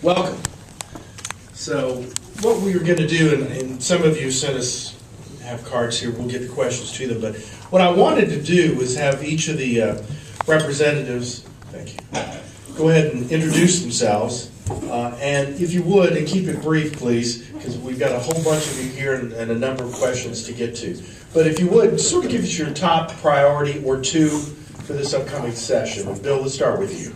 Welcome. So what we were going to do, and some of you sent us, have cards here, we'll get the questions to them, but what I wanted to do was have each of the representatives, thank you, go ahead and introduce themselves. And if you would, and keep it brief, please, because we've got a whole bunch of you here and a number of questions to get to. But if you would, sort of give us your top priority or two for this upcoming session. And Bill, let's start with you.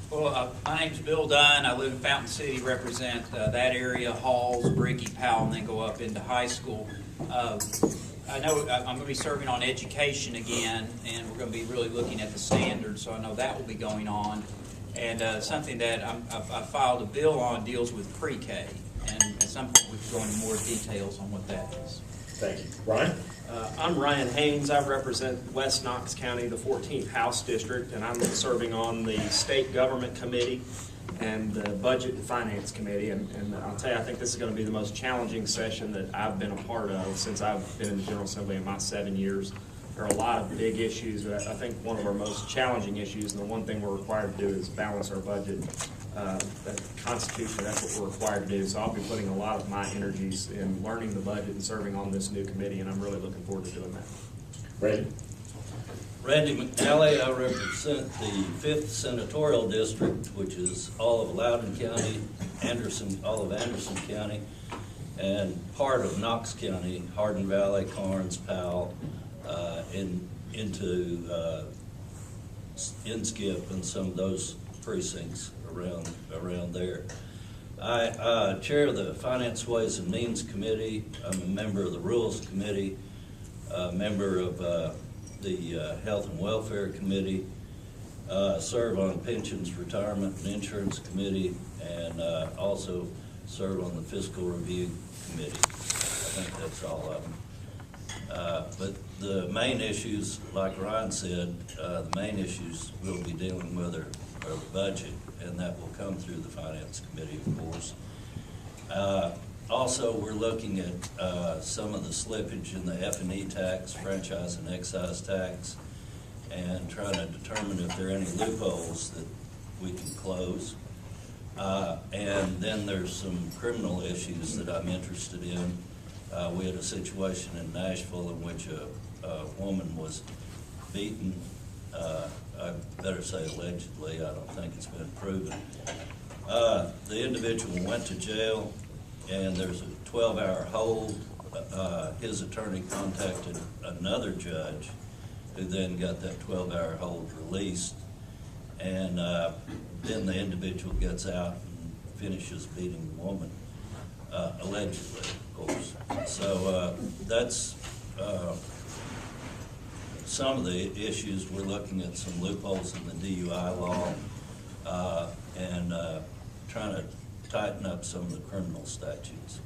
Well, my name's Bill Dunn. I live in Fountain City, represent that area, Halls, Brickey, Powell, and then go up into high school. I know I'm going to be serving on education again, and we're going to be really looking at the standards, so I know that will be going on. And something that I filed a bill on deals with pre-K, and at some point we can go into more details on what that is. Thank you. Ryan? I'm Ryan Haynes. I represent West Knox County, the 14th House District, and I'm serving on the State Government Committee and the Budget and Finance Committee. And I'll tell you, I think this is going to be the most challenging session that I've been a part of since I've been in the General Assembly in my 7 years. There are a lot of big issues, but I think one of our most challenging issues, and the one thing we're required to do, is balance our budget. That Constitution, that's what we're required to do. So I'll be putting a lot of my energies in learning the budget and serving on this new committee, and I'm really looking forward to doing that. Randy? Randy McNally. I represent the 5th Senatorial District, which is all of Loudoun County, all of Anderson County, and part of Knox County, Hardin Valley, Karnes, Powell, into Inskip and some of those precincts around there. I chair the Finance, Ways and Means Committee. I'm a member of the Rules Committee, a member of the Health and Welfare Committee, serve on Pensions, Retirement and Insurance Committee, and also serve on the Fiscal Review Committee. I think that's all of them. But the main issues, like Ryan said, the main issues we'll be dealing with are the budget, and that will come through the Finance Committee, of course. Also, we're looking at some of the slippage in the F&E tax, franchise and excise tax, and trying to determine if there are any loopholes that we can close. And then there's some criminal issues that I'm interested in. We had a situation in Nashville in which a woman was beaten. I better say allegedly, I don't think it's been proven. The individual went to jail, and there's a 12-hour hold. His attorney contacted another judge, who then got that 12-hour hold released, and then the individual gets out and finishes beating the woman, allegedly, of course. So that's some of the issues. We're looking at some loopholes in the DUI law and trying to tighten up some of the criminal statutes.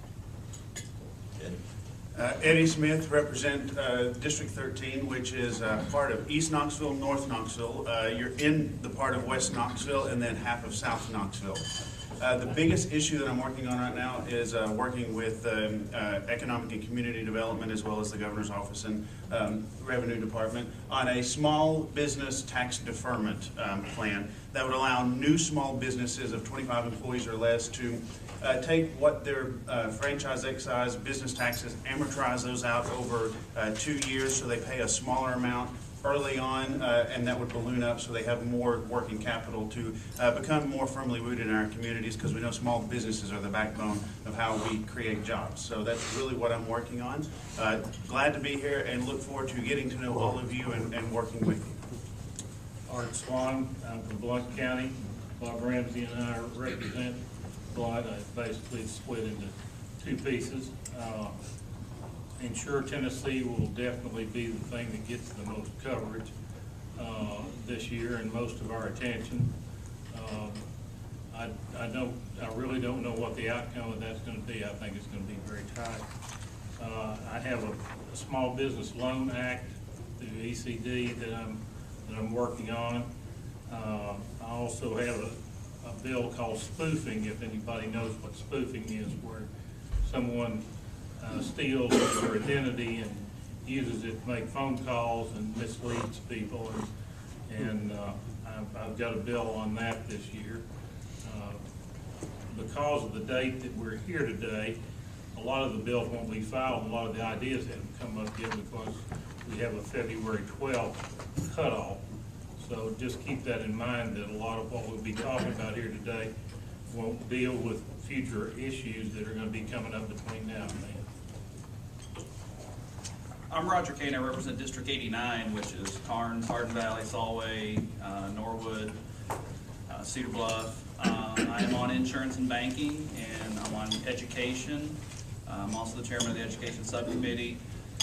Eddie Smith, represent District 13, which is part of East Knoxville, North Knoxville. You're in the part of West Knoxville and then half of South Knoxville. The biggest issue that I'm working on right now is working with Economic and Community Development, as well as the Governor's Office and Revenue Department, on a small business tax deferment plan that would allow new small businesses of 25 employees or less to take what their franchise, excise, business taxes, amortize those out over 2 years, so they pay a smaller amount early on, and that would balloon up so they have more working capital to become more firmly rooted in our communities, because we know small businesses are the backbone of how we create jobs. So that's really what I'm working on. Glad to be here and look forward to getting to know all of you and working with you. Art Swan, I'm from Blount County. Bob Ramsey and I represent Blount. Basically split into two pieces. Insure Tennessee will definitely be the thing that gets the most coverage this year and most of our attention. I really don't know what the outcome of that's going to be. I think it's going to be very tight. I have a Small Business Loan Act through ECD that I'm working on. I also have a bill called spoofing, if anybody knows what spoofing is, where someone steals their identity and uses it to make phone calls and misleads people. And I've got a bill on that this year. because of the date that we're here today, a lot of the bills won't be filed, and a lot of the ideas haven't come up yet because we have a February 12th cutoff. So just keep that in mind, that a lot of what we'll be talking about here today won't deal with future issues that are going to be coming up between now and then. I'm Roger Kane. I represent District 89, which is Karnes, Hardin Valley, Solway, Norwood, Cedar Bluff. I am on insurance and banking, and I'm on education. I'm also the chairman of the education subcommittee.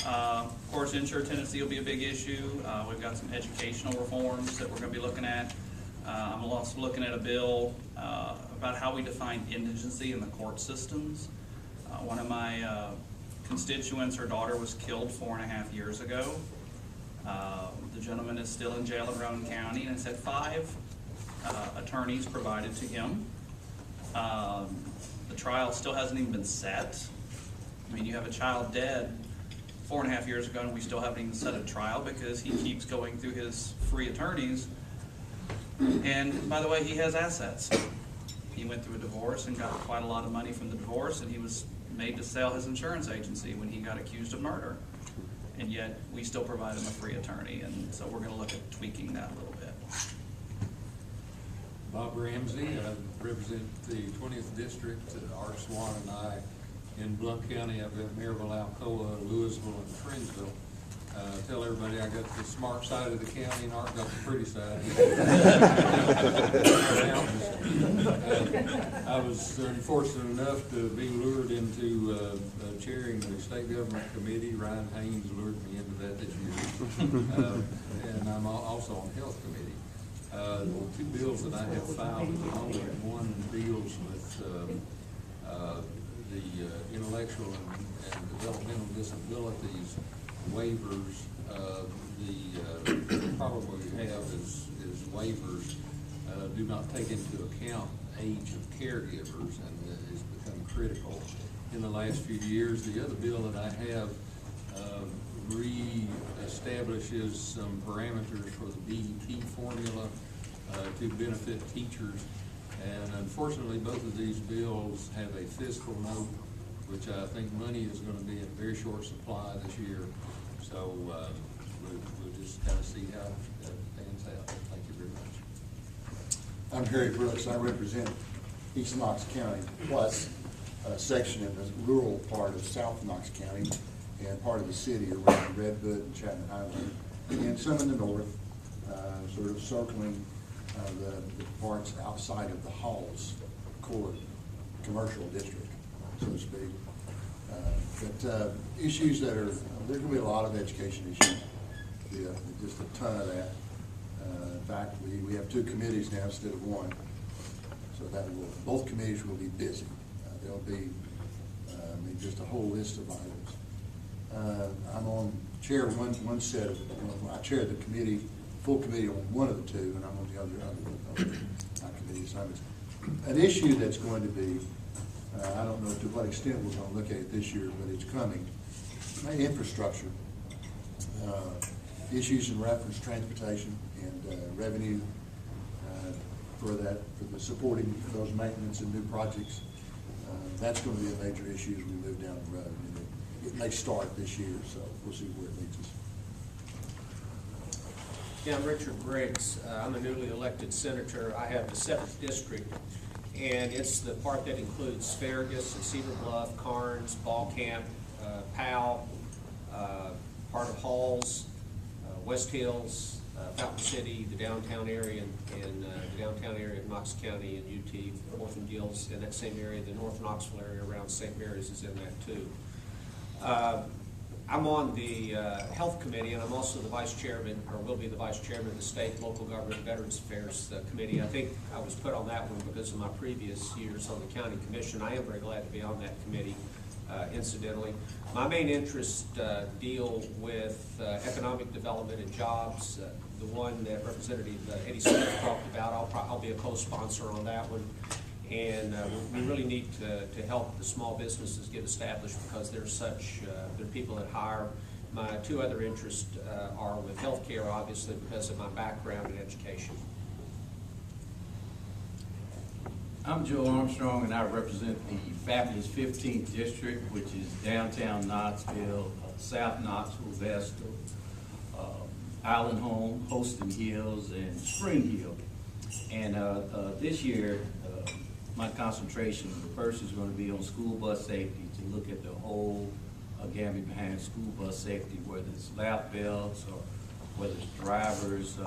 Of course, insured tenancy will be a big issue. We've got some educational reforms that we're going to be looking at. I'm also looking at a bill about how we define indigency in the court systems. One of my constituents, her daughter was killed 4.5 years ago. The gentleman is still in jail in Rowan County, and it's had 5 attorneys provided to him. The trial still hasn't even been set. I mean, you have a child dead 4.5 years ago, and we still haven't even set a trial because he keeps going through his free attorneys. And by the way, he has assets. He went through a divorce and got quite a lot of money from the divorce, and he was made to sell his insurance agency when he got accused of murder. And yet, we still provide him a free attorney, and so we're going to look at tweaking that a little bit. Bob Ramsey, I represent the 20th District, Art Swan and I. In Blount County, I've got Maryville, Alcoa, Louisville, and Friendsville. Tell everybody I got the smart side of the county and Art got the pretty side. I was fortunate enough to be lured into chairing the state government committee. Ryan Haynes lured me into that this year. And I'm also on the health committee. The 2 bills that I have filed at the moment, one deals with the intellectual and developmental disabilities waivers. The problem we have is waivers do not take into account age of caregivers, and it's become critical in the last few years. The other bill that I have re-establishes some parameters for the BEP formula to benefit teachers. And unfortunately, both of these bills have a fiscal note, which I think money is going to be in very short supply this year. So we'll just kind of see how that pans out. Thank you very much. I'm Harry Brooks. I represent East Knox County, plus a section in the rural part of South Knox County and part of the city around Redwood and Chapman Highway, and some in the north, sort of circling the parts outside of the Halls core commercial district, so to speak. But issues that are, there's going to be a lot of education issues, just a ton of that. In fact, we have 2 committees now instead of 1, so that both committees will be busy. There'll be just a whole list of items. I'm on chair one set of, I chair the committee, full committee on one of the 2, and I'm on the other committee assignments. An issue that's going to be, I don't know to what extent we're going to look at it this year, but it's coming. Infrastructure, issues in reference to transportation and revenue for the supporting those maintenance and new projects. That's going to be a major issue as we move down the road. And it may start this year, so we'll see where it leads us. Yeah, I'm Richard Briggs. I'm a newly elected senator. I have the 7th district, and it's the part that includes Farragus and Cedar Bluff, Karnes, Ball Camp, Powell, part of Halls, West Hills, Fountain City, the downtown area, and the downtown area of Knox County and UT, North and Gills, in that same area. The North Knoxville area around St. Mary's is in that too. I'm on the Health Committee, and I'm also the Vice Chairman, or will be the Vice Chairman of the State Local Government Veterans Affairs Committee. I think I was put on that one because of my previous years on the County Commission. I am very glad to be on that committee, incidentally. My main interests deal with economic development and jobs. The one that Representative Eddie Smith talked about, I'll be a co-sponsor on that one. And we really need to help the small businesses get established because they're people that hire. My 2 other interests are with healthcare, obviously, because of my background in education. I'm Joe Armstrong, and I represent the fabulous 15th District, which is downtown Knoxville, South Knoxville, Vestal, Island Home, Holston Hills, and Spring Hill. And this year, my concentration first is going to be on school bus safety, to look at the whole gamut behind school bus safety, whether it's lap belts or whether it's drivers,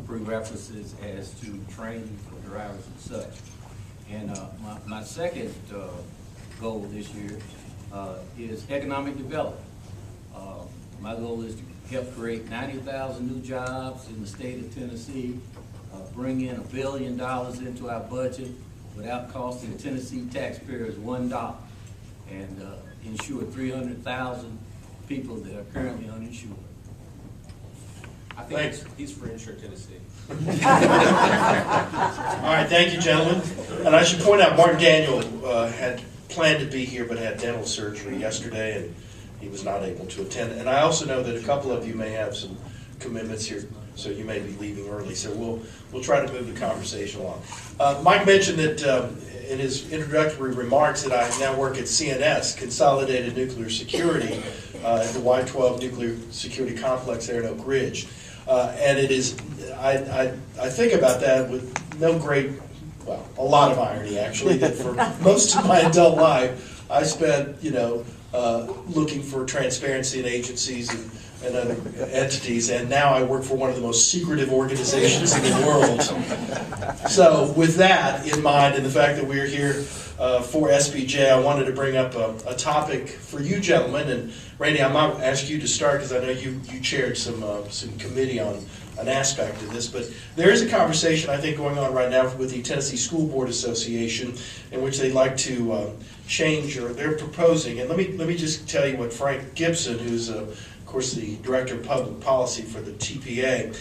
prerequisites as to training for drivers and such. And my second goal this year is economic development. My goal is to help create 90,000 new jobs in the state of Tennessee, bring in $1 billion into our budget without costing Tennessee taxpayers $1, and insure 300,000 people that are currently uninsured. I think he's for Insure Tennessee. All right, thank you, gentlemen. And I should point out, Martin Daniel had planned to be here but had dental surgery yesterday, and he was not able to attend. And I also know that a couple of you may have some commitments here, so you may be leaving early. So we'll try to move the conversation along. Mike mentioned that in his introductory remarks that I now work at CNS, Consolidated Nuclear Security, at the Y-12 Nuclear Security Complex there in Oak Ridge. And it is, I think about that with no great, well, a lot of irony actually, that for most of my adult life, I spent, looking for transparency in agencies and other entities, and now I work for one of the most secretive organizations in the world. So with that in mind, and the fact that we're here for SPJ, I wanted to bring up a topic for you gentlemen, and Randy, I might ask you to start because I know you chaired some committee on an aspect of this, but there is a conversation I think going on right now with the Tennessee School Board Association in which they'd like to change, or they're proposing, and let me just tell you what Frank Gibson, who's of course the Director of Public Policy for the TPA,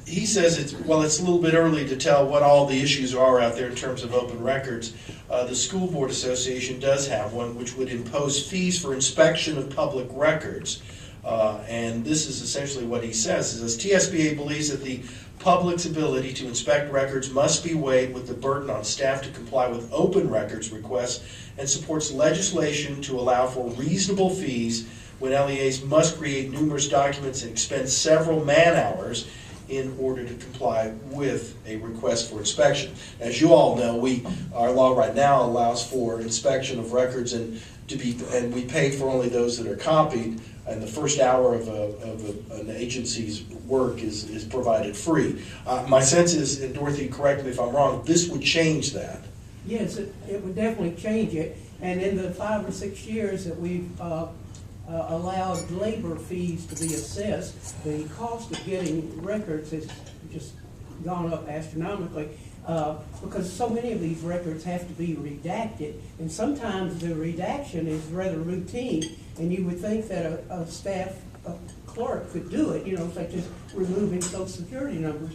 he says it's a little bit early to tell what all the issues are out there in terms of open records. The School Board Association does have one which would impose fees for inspection of public records. And this is essentially what he says. He says, TSBA believes that the public's ability to inspect records must be weighed with the burden on staff to comply with open records requests, and supports legislation to allow for reasonable fees when LEAs must create numerous documents and expend several man-hours in order to comply with a request for inspection. As you all know, our law right now allows for inspection of records and we pay for only those that are copied, and the first hour of an agency's work is provided free. My sense is, and Dorothy, correct me if I'm wrong, this would change that. Yes, it would definitely change it. And in the 5 or 6 years that we've allowed labor fees to be assessed, the cost of getting records has just gone up astronomically because so many of these records have to be redacted, and sometimes the redaction is rather routine, and you would think that a staff clerk could do it, such as removing Social Security numbers.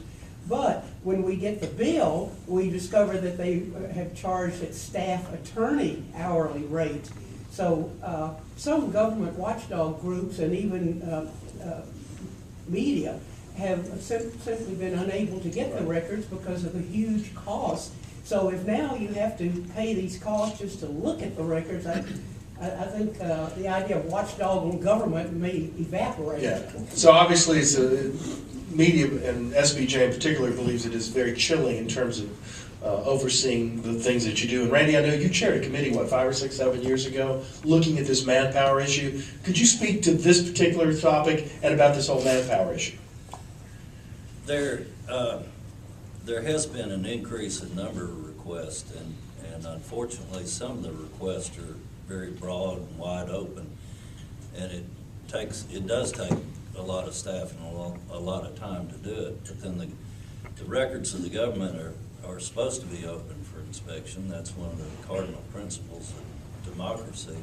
But when we get the bill, we discover that they have charged at staff attorney hourly rates. So some government watchdog groups and even media have simply been unable to get the records because of the huge cost. So if now you have to pay these costs just to look at the records, I think the idea of watchdog and government may evaporate. Yeah. So obviously, it's media, and SBJ in particular believes it is very chilling in terms of overseeing the things that you do. And Randy, I know you chaired a committee, 5 or 6, 7 years ago, looking at this manpower issue. Could you speak to this particular topic and about this whole manpower issue? There has been an increase in number of requests, and unfortunately some of the requests are very broad and wide open, and it does take a lot of staff and a lot of time to do it. But then the records of the government are supposed to be open for inspection. That's one of the cardinal principles of democracy.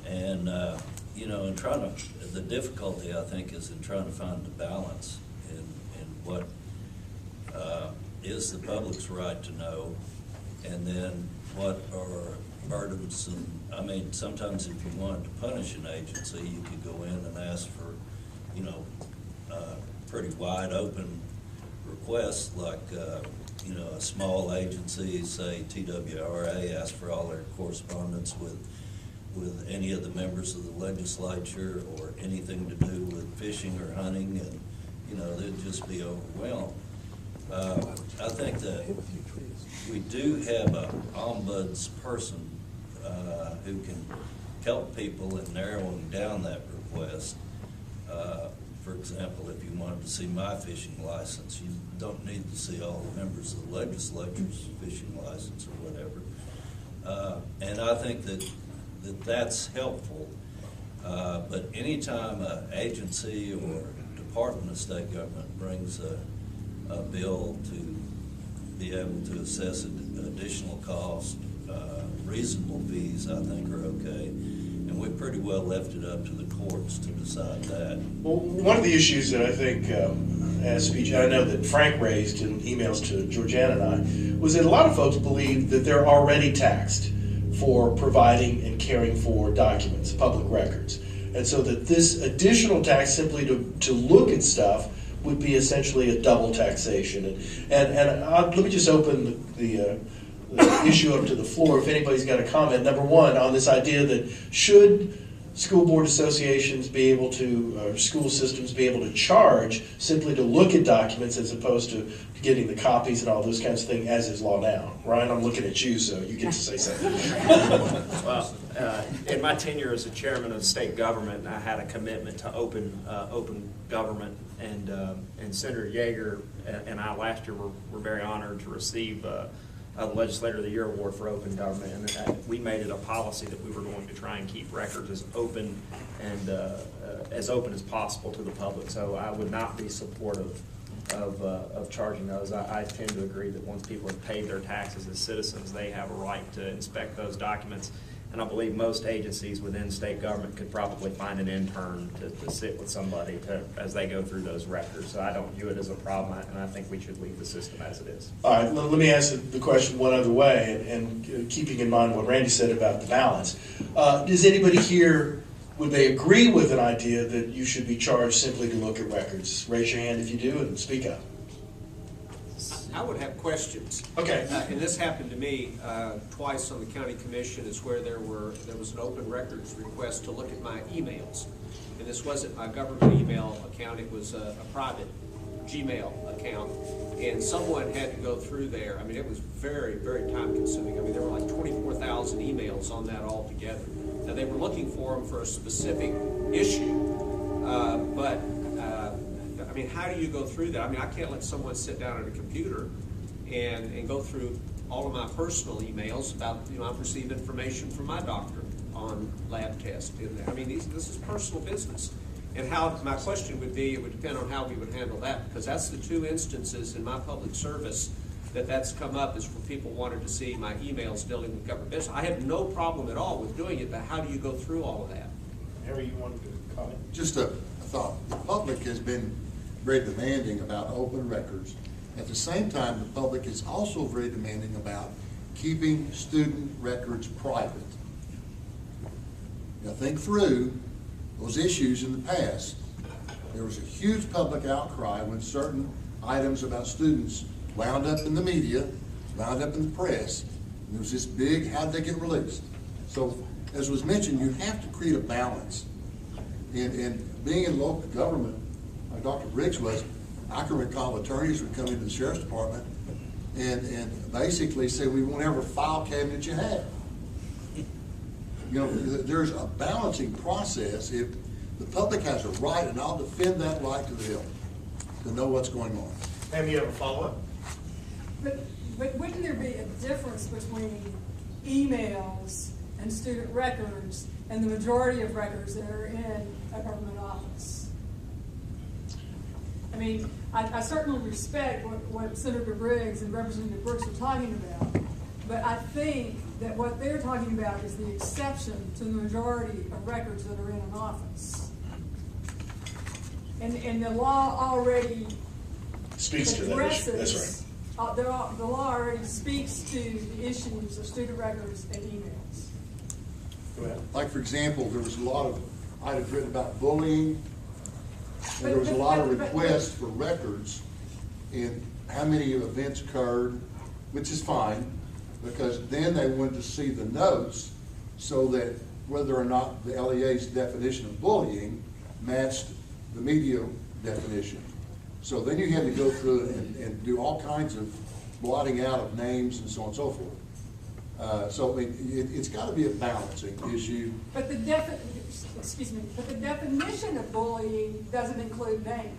And the difficulty I think is in trying to find the balance in what is the public's right to know, and then what are burdensome. I mean, sometimes if you wanted to punish an agency, you could go in and ask for, pretty wide open requests like you know, a small agency, say TWRA, asks for all their correspondence with any of the members of the legislature or anything to do with fishing or hunting, and, you know, they'd just be overwhelmed. I think that we do have an ombuds person who can help people in narrowing down that request. For example, if you wanted to see my fishing license, you don't need to see all the members of the legislature's fishing license or whatever. And I think that's helpful. But anytime an agency or department of state government brings a bill to be able to assess additional cost, reasonable fees, I think, are okay. And we pretty well left it up to the courts to decide that. Well, one of the issues that I think, as ETSPJ, I know that Frank raised in emails to Georgiana and I, was that a lot of folks believe that they're already taxed for providing and caring for documents, public records. And so that this additional tax simply to look at stuff would be essentially a double taxation. And let me just open the issue up to the floor if anybody's got a comment. Number one, on this idea that should school board associations be able to, school systems be able to charge simply to look at documents as opposed to getting the copies and all those kinds of things, as is law now. Ryan, I'm looking at you, so you get to say something. Well, in my tenure as a chairman of the state government, I had a commitment to open government, and Senator Yeager and I last year were very honored to receive the Legislator of the Year Award for Open Government, and we made it a policy that we were going to try and keep records as open and as possible to the public. So I would not be supportive of charging those. I tend to agree that once people have paid their taxes as citizens, they have a right to inspect those documents. And I believe most agencies within state government could probably find an intern to sit with somebody as they go through those records. So I don't view it as a problem, and I think we should leave the system as it is. All right, let me ask the question one other way, and keeping in mind what Randy said about the balance. Does anybody here, would they agree with an idea that you should be charged simply to look at records? Raise your hand if you do and speak up. I would have questions. Okay. And this happened to me twice on the county commission, is where there was an open records request to look at my emails. And this wasn't my government email account, it was a private Gmail account. And someone had to go through there. I mean, it was very, very time consuming. I mean, there were like 24,000 emails on that altogether. Now, they were looking for them for a specific issue, but I mean, how do you go through that? I mean, I can't let someone sit down at a computer and go through all of my personal emails about, I've received information from my doctor on lab tests. I mean, this is personal business. And how, my question would be, it would depend on how we would handle that, because that's the two instances in my public service that's come up, is where people wanted to see my emails dealing with government business. I have no problem at all with doing it, but how do you go through all of that? Harry, you wanted to comment? Just a thought. The public has been very demanding about open records. At the same time, the public is also very demanding about keeping student records private. Now, think through those issues in the past. There was a huge public outcry when certain items about students wound up in the media, wound up in the press, and there was this big, how'd they get released? So, as was mentioned, you have to create a balance. And being in local government, like Dr. Briggs was, I can recall attorneys would come into the sheriff's department and basically say, we won't ever file cabinet you have. There's a balancing process. If the public has a right, and I'll defend that right to the hill, to know what's going on. Pam, you have a follow-up? But wouldn't there be a difference between emails and student records and the majority of records that are in a government office? I mean, I certainly respect what Senator Briggs and Representative Brooks are talking about, but I think that what they're talking about is the exception to the majority of records that are in an office. And the law already Speaks to that issue. That's right. The law already speaks to the issues of student records and emails. Go ahead. Like, for example, there was a lot of items written about bullying, and there was a lot of requests for records, and how many events occurred, which is fine, because then they wanted to see the notes so that whether or not the LEA's definition of bullying matched the media definition. So then you had to go through and do all kinds of blotting out of names and so on and so forth. So I mean, it's got to be a balancing issue. But the definition of bullying doesn't include names.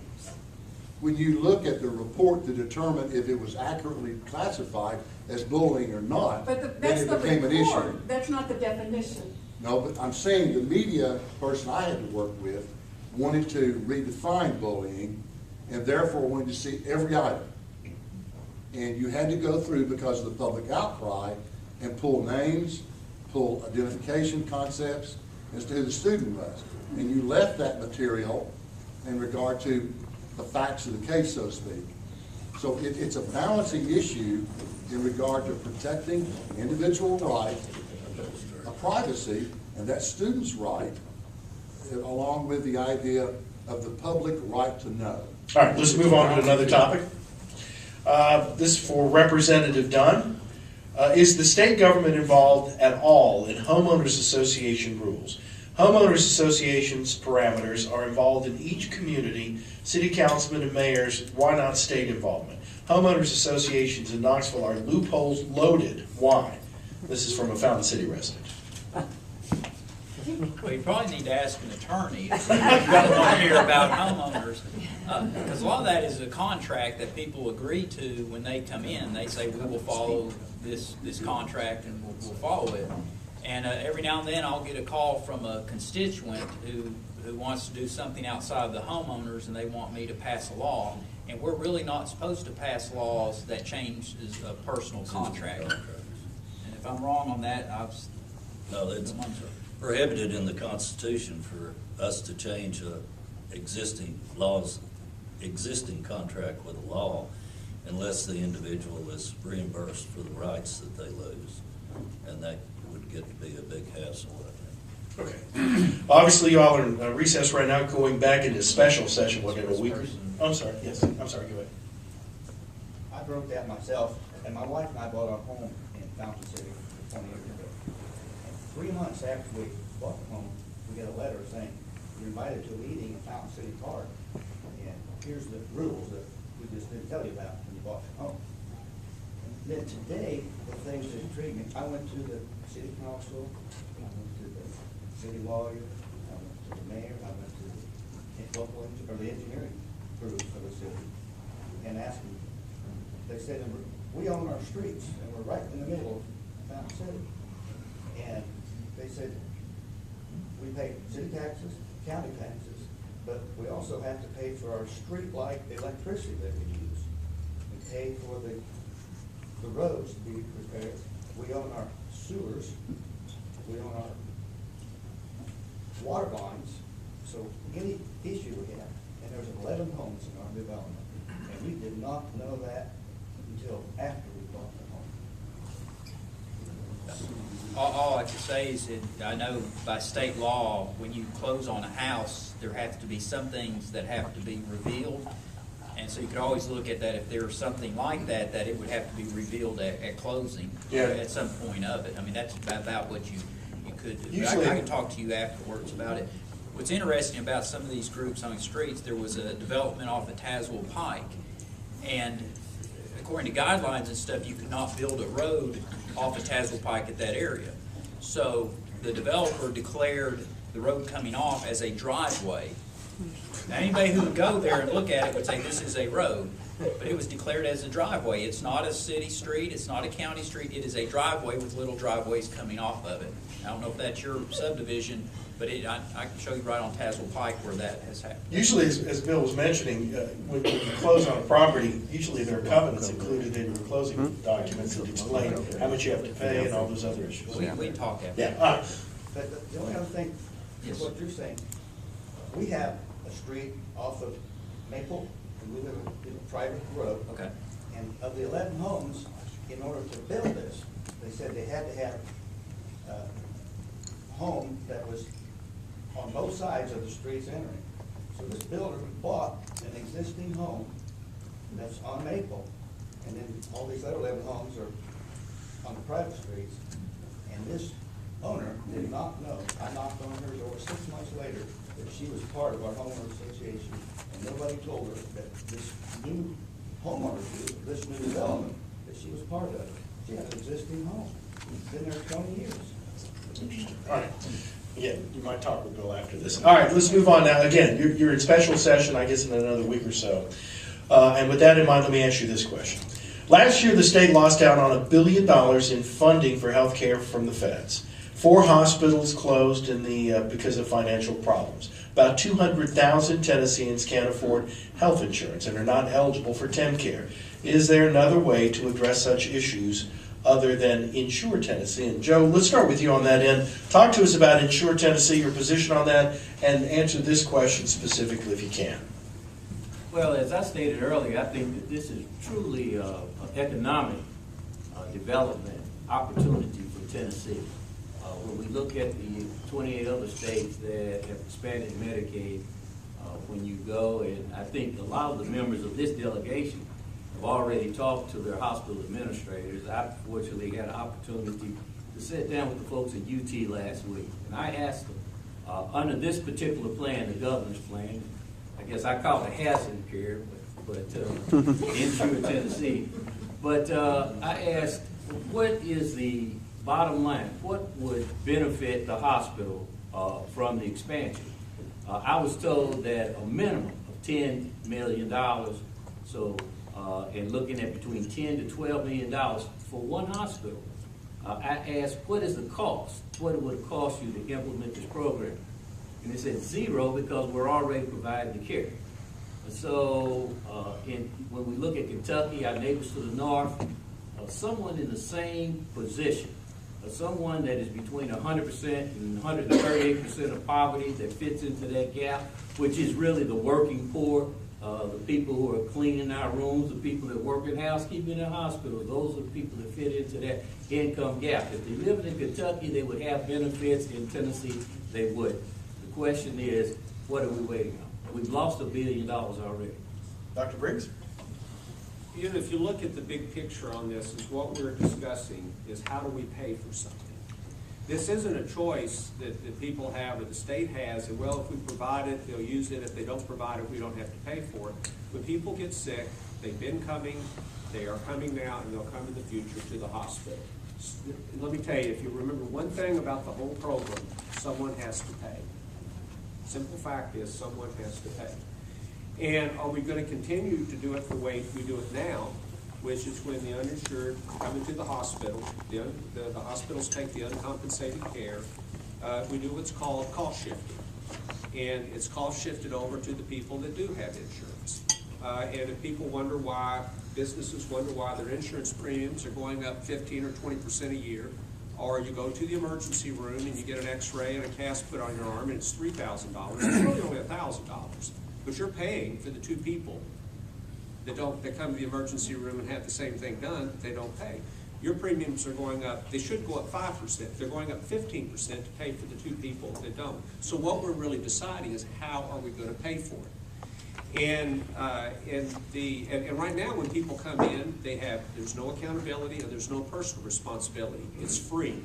When you look at the report to determine if it was accurately classified as bullying or not, But then that's it the became an issue. report, that's not the definition. No, but I'm saying the media person I had to work with wanted to redefine bullying and therefore wanted to see every item. And you had to go through, because of the public outcry, and pull names, pull identification concepts as to who the student was. And you left that material in regard to the facts of the case, so to speak. So it's a balancing issue in regard to protecting individual right, a privacy, and that student's right, along with the idea of the public right to know. All right, let's move on to another topic. This is for Representative Dunn. Is the state government involved at all in homeowners association rules? Homeowners associations parameters are involved in each community, city councilmen and mayors. Why not state involvement? Homeowners associations in Knoxville are loopholes loaded. Why? This is from a Fountain City resident. Well, you probably need to ask an attorney if you don't want to hear about homeowners. Because a lot of that is a contract that people agree to when they come in. They say, we will follow this contract and we'll follow it. And every now and then I'll get a call from a constituent who wants to do something outside of the homeowners, and they want me to pass a law. And we're really not supposed to pass laws that change a personal contract. And if I'm wrong on that, No, it's prohibited in the Constitution for us to change existing contract with a law unless the individual is reimbursed for the rights that they lose. And that would get to be a big hassle, I think. Okay. Obviously, you all are in recess right now, going back into special session, what, in a week? I'm sorry, yes, I'm sorry, go ahead. I broke that myself, and my wife and I bought our home in Fountain City 20 years ago. And 3 months after we bought the home, we get a letter saying, you're invited to a meeting in Fountain City Park, and here's the rules that we just didn't tell you about when you bought the home. And then today, the things that intrigued me, I went to the city council, I went to the city lawyer, I went to the mayor, I went to the engineering group for the city, and asked them. They said, we own our streets, and we're right in the middle of Fountain City. And they said, we pay city taxes, county taxes, but we also have to pay for our street light electricity that we use. We pay for the roads to be repaired. We own our sewers. We own our water lines. So any issue we have, and there's 11 homes in our development, and we did not know that until after we bought the home. All I can say is that I know by state law, when you close on a house, there have to be some things that have to be revealed. And so you could always look at that if there's something like that, that it would have to be revealed at closing, at some point of it. I mean, that's about what you could do. Usually, I can talk to you afterwards about it. What's interesting about some of these groups on the streets, there was a development off of Tazewell Pike, and according to guidelines and stuff, you could not build a road off of Tazewell Pike at that area. So the developer declared the road coming off as a driveway. Now, anybody who would go there and look at it would say this is a road, but it was declared as a driveway. It's not a city street, it's not a county street, it is a driveway with little driveways coming off of it. I don't know if that's your subdivision, but I can show you right on Tazewell Pike where that has happened. Usually, as Bill was mentioning, when you close on a property, usually there are covenants included in your closing documents that explain how much you have to pay and all those other issues. We talk after. Yeah, all right. But the only other thing is what you're saying. We have a street off of Maple, and we live in a private road. Okay. And of the 11 homes, in order to build this, they said they had to have a home that was on both sides of the streets entering. So this builder bought an existing home that's on Maple, And then all these other 11 homes are on the private streets. And this owner did not know, I knocked on her door 6 months later, that she was part of our homeowner association, and nobody told her that this new homeowner group, this new development, that she was part of. She had an existing home, been there 20 years. All right. Again, you might talk with Bill after this. All right, let's move on now. Again, you're in special session, I guess, in another week or so. And with that in mind, let me ask you this question. Last year, the state lost out on $1 billion in funding for health care from the feds. 4 hospitals closed because of financial problems. About 200,000 Tennesseans can't afford health insurance and are not eligible for TennCare. Is there another way to address such issues other than Insure Tennessee? And Joe, let's start with you on that end. Talk to us about Insure Tennessee, your position on that, and answer this question specifically if you can. Well, as I stated earlier, I think that this is truly an economic development opportunity for Tennessee. When we look at the 28 other states that have expanded Medicaid, when you go, and I think a lot of the members of this delegation have already talked to their hospital administrators. I fortunately had an opportunity to sit down with the folks at UT last week, and I asked them, under this particular plan, the governor's plan, I guess I call it hazard care, but Insure Tennessee. But I asked, what is the bottom line? What would benefit the hospital from the expansion? I was told that a minimum of $10 million, so and looking at between $10 to $12 million for one hospital. I asked, what is the cost? What would it cost you to implement this program? And they said 0 because we're already providing the care. And so when we look at Kentucky, our neighbors to the north, someone in the same position, someone that is between 100% and 138% of poverty that fits into that gap, which is really the working poor, the people who are cleaning our rooms, the people that work in housekeeping in hospitals, those are the people that fit into that income gap. If they lived in Kentucky, they would have benefits. In Tennessee, they would. The question is, what are we waiting on? We've lost $1 billion already. Dr. Briggs? You know, if you look at the big picture on this, is what we're discussing is how do we pay for something. This isn't a choice that people have or the state has, and well, if we provide it, they'll use it. If they don't provide it, we don't have to pay for it. When people get sick, they've been coming, they are coming now, and they'll come in the future to the hospital. Let me tell you, if you remember one thing about the whole program, someone has to pay. Simple fact is, someone has to pay. And are we going to continue to do it the way we do it now, which is when the uninsured come into the hospital, the hospitals take the uncompensated care, we do what's called cost shifting. And it's cost shifted over to the people that do have insurance. And if people wonder why, businesses wonder why their insurance premiums are going up 15 or 20% a year, or you go to the emergency room and you get an x-ray and a cast put on your arm and it's $3,000, it's really only $1,000. But you're paying for the 2 people that come to the emergency room and have the same thing done, they don't pay. Your premiums are going up, they should go up 5%. They're going up 15% to pay for the 2 people that don't. So what we're really deciding is how are we going to pay for it? And right now when people come in, there's no accountability and there's no personal responsibility. It's free.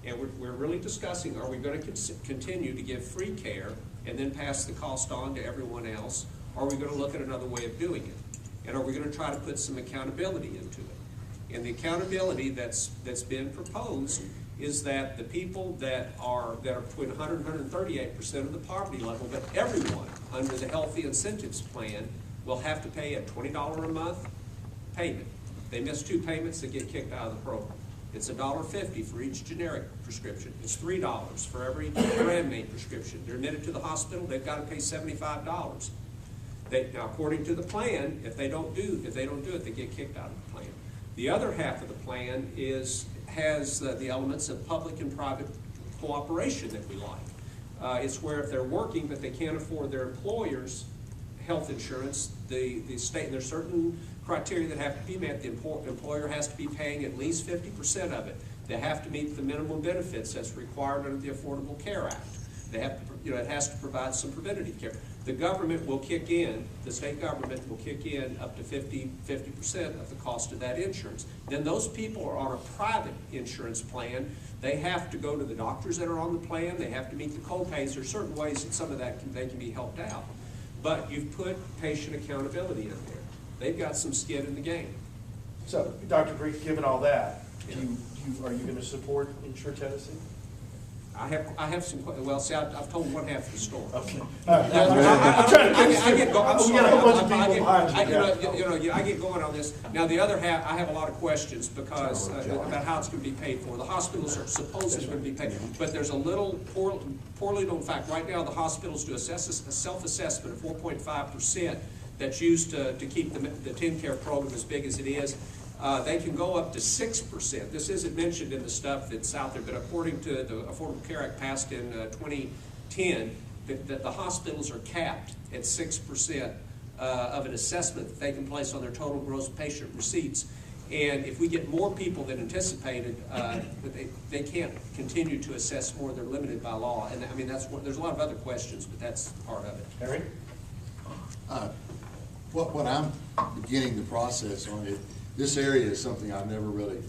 And we're really discussing, are we going to continue to give free care and then pass the cost on to everyone else? Or are we going to look at another way of doing it? And are we going to try to put some accountability into it? And the accountability that's been proposed is that the people that are between 100 and 138% of the poverty level, but everyone under the Healthy Incentives Plan will have to pay a $20 a month payment. They miss 2 payments, they get kicked out of the program. It's $1.50 for each generic prescription. It's $3 for every brand name prescription. They're admitted to the hospital, they've got to pay $75. Now, according to the plan, if they don't do it, they get kicked out of the plan. The other half of the plan has the elements of public and private cooperation that we like. It's where if they're working but they can't afford their employer's health insurance, the state, there's certain criteria that have to be met. The employer has to be paying at least 50% of it. They have to meet the minimum benefits that's required under the Affordable Care Act. They have to, it has to provide some preventative care. the government will kick in, the state government will kick in up to 50% of the cost of that insurance. Then those people are on a private insurance plan. They have to go to the doctors that are on the plan. They have to meet the co-pays. There's certain ways that some of that they can be helped out. But you've put patient accountability in there. They've got some skin in the game. So, Dr. Greek, given all that, are you going to support Insure Tennessee? I have some, well, see, I've told one half of the story. Okay. I'm trying to I get going, I'm sorry. We got a whole bunch of people behind you. I get going on this. Now, the other half, I have a lot of questions because, about how it's going to be paid for. The hospitals are supposedly going to be paid, but there's a little poorly known fact. Right now, the hospitals do a self-assessment of 4.5% that's used to keep the TennCare program as big as it is. They can go up to 6%. This isn't mentioned in the stuff that's out there, but according to the Affordable Care Act passed in 2010, that the hospitals are capped at 6% of an assessment that they can place on their total gross patient receipts. And if we get more people than anticipated, they can't continue to assess more. They're limited by law. And I mean, there's a lot of other questions, but that's part of it. Harry? What I'm beginning the process on it, this area is something I've never really,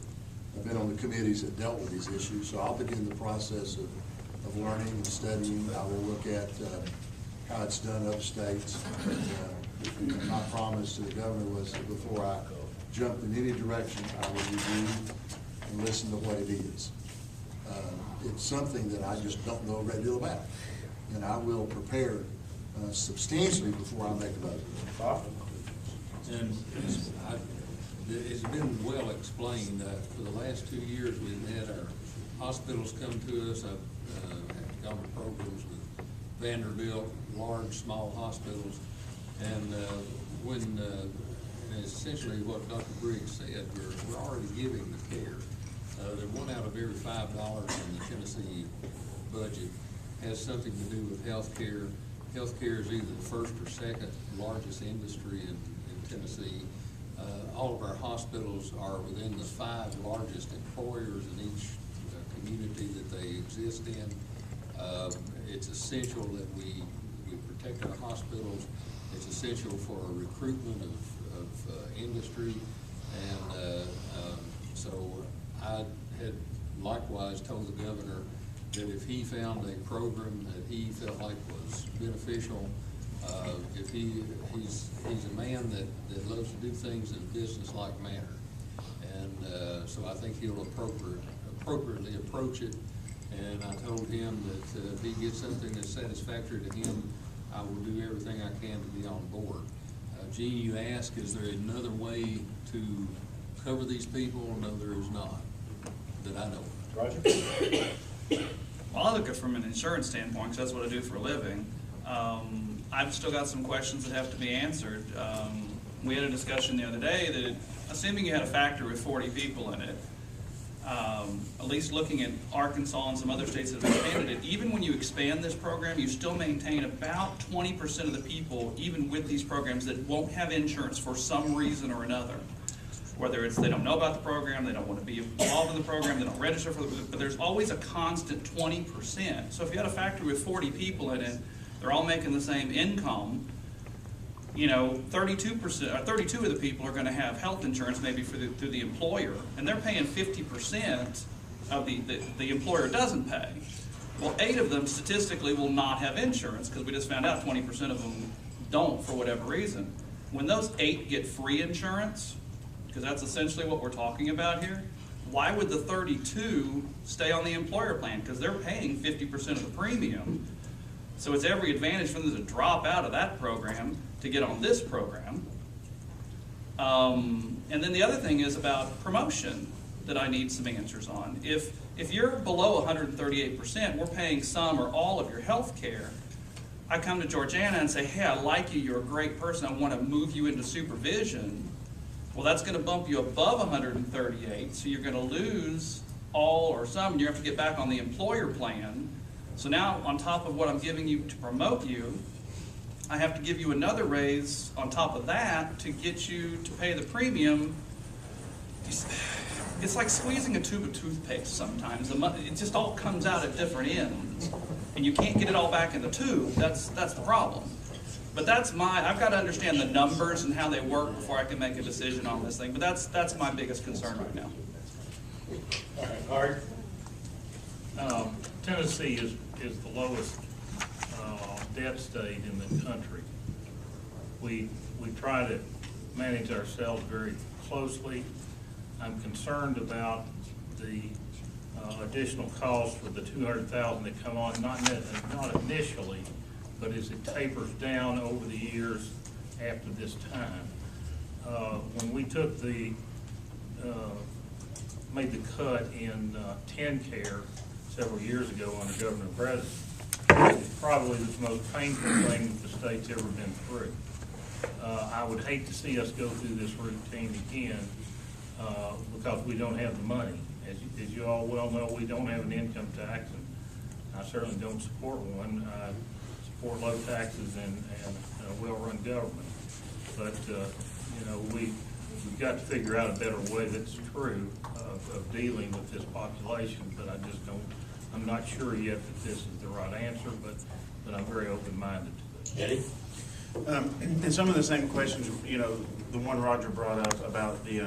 I've been on the committees that dealt with these issues, so I'll begin the process of learning and studying. I will look at how it's done in other states. My promise to the governor was that before I jumped in any direction, I would review and listen to what it is. It's something that I just don't know a great deal about, and I will prepare substantially before I make a vote. And it's been well explained. For the last 2 years, we've had our hospitals come to us. I've gone to programs with Vanderbilt, large, small hospitals, and essentially what Dr. Briggs said, we're already giving the care. That 1 out of every $5 in the Tennessee budget has something to do with health care. Health care is either the first or second largest industry in Tennessee. All of our hospitals are within the 5 largest employers in each community that they exist in. It's essential that we protect our hospitals. It's essential for recruitment of industry. And so I had likewise told the governor that if he found a program that he felt like was beneficial, if he's a man that loves to do things in a business-like manner, and so I think he'll appropriately approach it. And I told him that if he gets something that's satisfactory to him, I will do everything I can to be on board. Gene, you ask, is there another way to cover these people? No, there is not, that I know of. Roger? Well, I look at it from an insurance standpoint, because that's what I do for a living. I've still got some questions that have to be answered. We had a discussion the other day that, assuming you had a factory with 40 people in it, at least looking at Arkansas and some other states that have expanded it, even when you expand this program, you still maintain about 20% of the people, even with these programs, that won't have insurance for some reason or another. Whether it's they don't know about the program, they don't want to be involved in the program, they don't register for it, but there's always a constant 20%. So if you had a factory with 40 people in it, they're all making the same income, you know, 32% or 32 of the people are going to have health insurance maybe through the employer, and they're paying 50% of the employer doesn't pay. Well, 8 of them statistically will not have insurance because we just found out 20% of them don't for whatever reason. When those 8 get free insurance, because that's essentially what we're talking about here, why would the 32 stay on the employer plan? Because they're paying 50% of the premium. So it's every advantage for them to drop out of that program to get on this program. And then the other thing is about promotion that I need some answers on. If you're below 138%, we're paying some or all of your health care. I come to Georgiana and say, hey, I like you, you're a great person, I want to move you into supervision. Well, that's going to bump you above 138, so you're going to lose all or some, and you have to get back on the employer plan. So now, on top of what I'm giving you to promote you, I have to give you another raise on top of that to get you to pay the premium. It's like squeezing a tube of toothpaste sometimes. It just all comes out at different ends, and you can't get it all back in the tube. That's the problem. But I've got to understand the numbers and how they work before I can make a decision on this thing. But that's my biggest concern right now. All right, Art? Tennessee is the lowest debt state in the country. We try to manage ourselves very closely. I'm concerned about the additional cost for the $200,000 that come on, not initially, but as it tapers down over the years after this time. When we took made the cut in TennCare several years ago under Governor Bredesen, it was probably the most painful thing that the state's ever been through. I would hate to see us go through this routine again because we don't have the money. As you all well know, we don't have an income tax, and I certainly don't support one. I support low taxes and a well-run government. But we've got to figure out a better way that's true of dealing with this population. But I'm not sure yet that this is the right answer, but I'm very open-minded to it. Eddie? And some of the same questions, the one Roger brought up about the,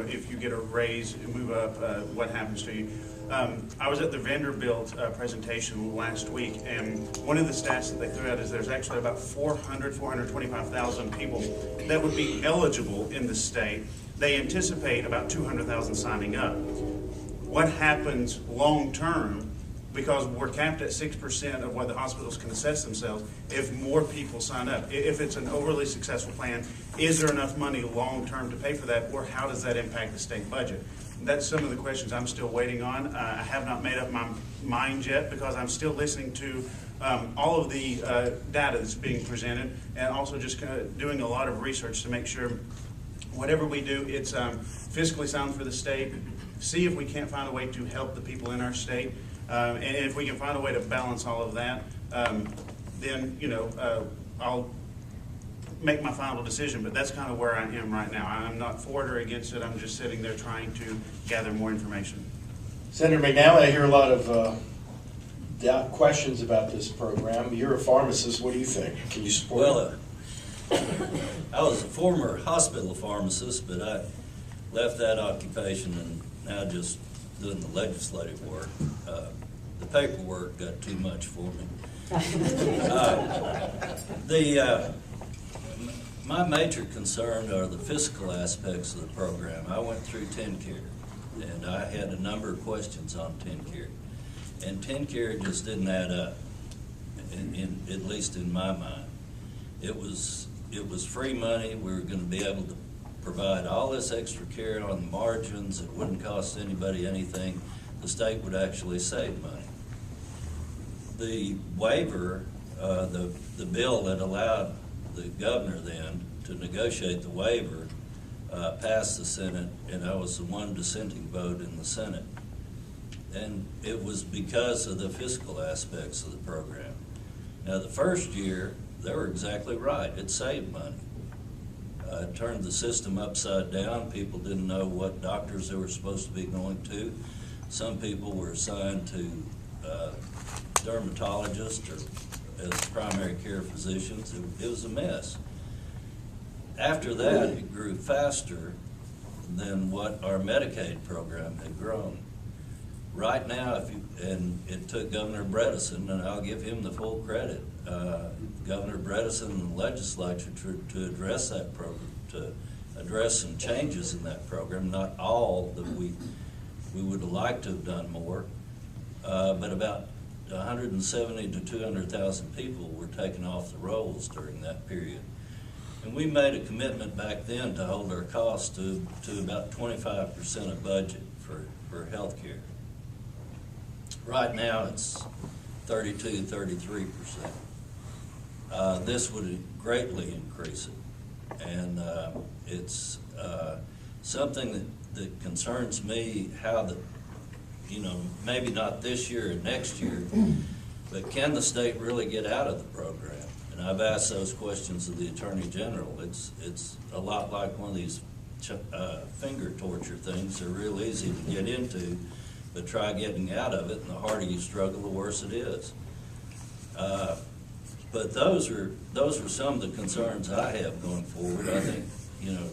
if you get a raise, move up, what happens to you? I was at the Vanderbilt presentation last week, and one of the stats that they threw out is there's actually about 425,000 people that would be eligible in the state. They anticipate about 200,000 signing up. What happens long-term? Because we're capped at 6% of what the hospitals can assess themselves if more people sign up. If it's an overly successful plan, is there enough money long-term to pay for that, or how does that impact the state budget? That's some of the questions I'm still waiting on. I have not made up my mind yet because I'm still listening to all of the data that's being presented, and also just kind of doing a lot of research to make sure whatever we do, it's fiscally sound for the state. See if we can't find a way to help the people in our state. And if we can find a way to balance all of that, then, I'll make my final decision. But that's kind of where I am right now. I'm not for it or against it. I'm just sitting there trying to gather more information. Senator McNally, I hear a lot of questions about this program. You're a pharmacist. What do you think? Can you support it? I was a former hospital pharmacist, but I left that occupation and now just doing the legislative work. The paperwork got too much for me. My major concern are the fiscal aspects of the program. I went through TennCare, and I had a number of questions on TennCare. And TennCare just didn't add up, at least in my mind. It was free money. We were going to be able to provide all this extra care on the margins. It wouldn't cost anybody anything. The state would actually save money. The waiver, the bill that allowed the governor then to negotiate the waiver passed the Senate, and I was the one dissenting vote in the Senate. And it was because of the fiscal aspects of the program. Now, the first year, they were exactly right. It saved money. It turned the system upside down. People didn't know what doctors they were supposed to be going to. Some people were assigned to dermatologists or as primary care physicians. It was a mess. After that, it grew faster than what our Medicaid program had grown. Right now, and it took Governor Bredesen, and I'll give him the full credit, Governor Bredesen and the legislature to address that program, to address some changes in that program. Not all that we would have liked to have done more, but about 170 to 200,000 people were taken off the rolls during that period. And we made a commitment back then to hold our costs to about 25% of budget for health care. Right now, it's 32, 33%. This would greatly increase it. And it's something that concerns me, how maybe not this year or next year, but can the state really get out of the program? And I've asked those questions of the Attorney General. It's a lot like one of these finger torture things. They're real easy to get into, but try getting out of it, and the harder you struggle, the worse it is. But those are some of the concerns I have going forward. I think,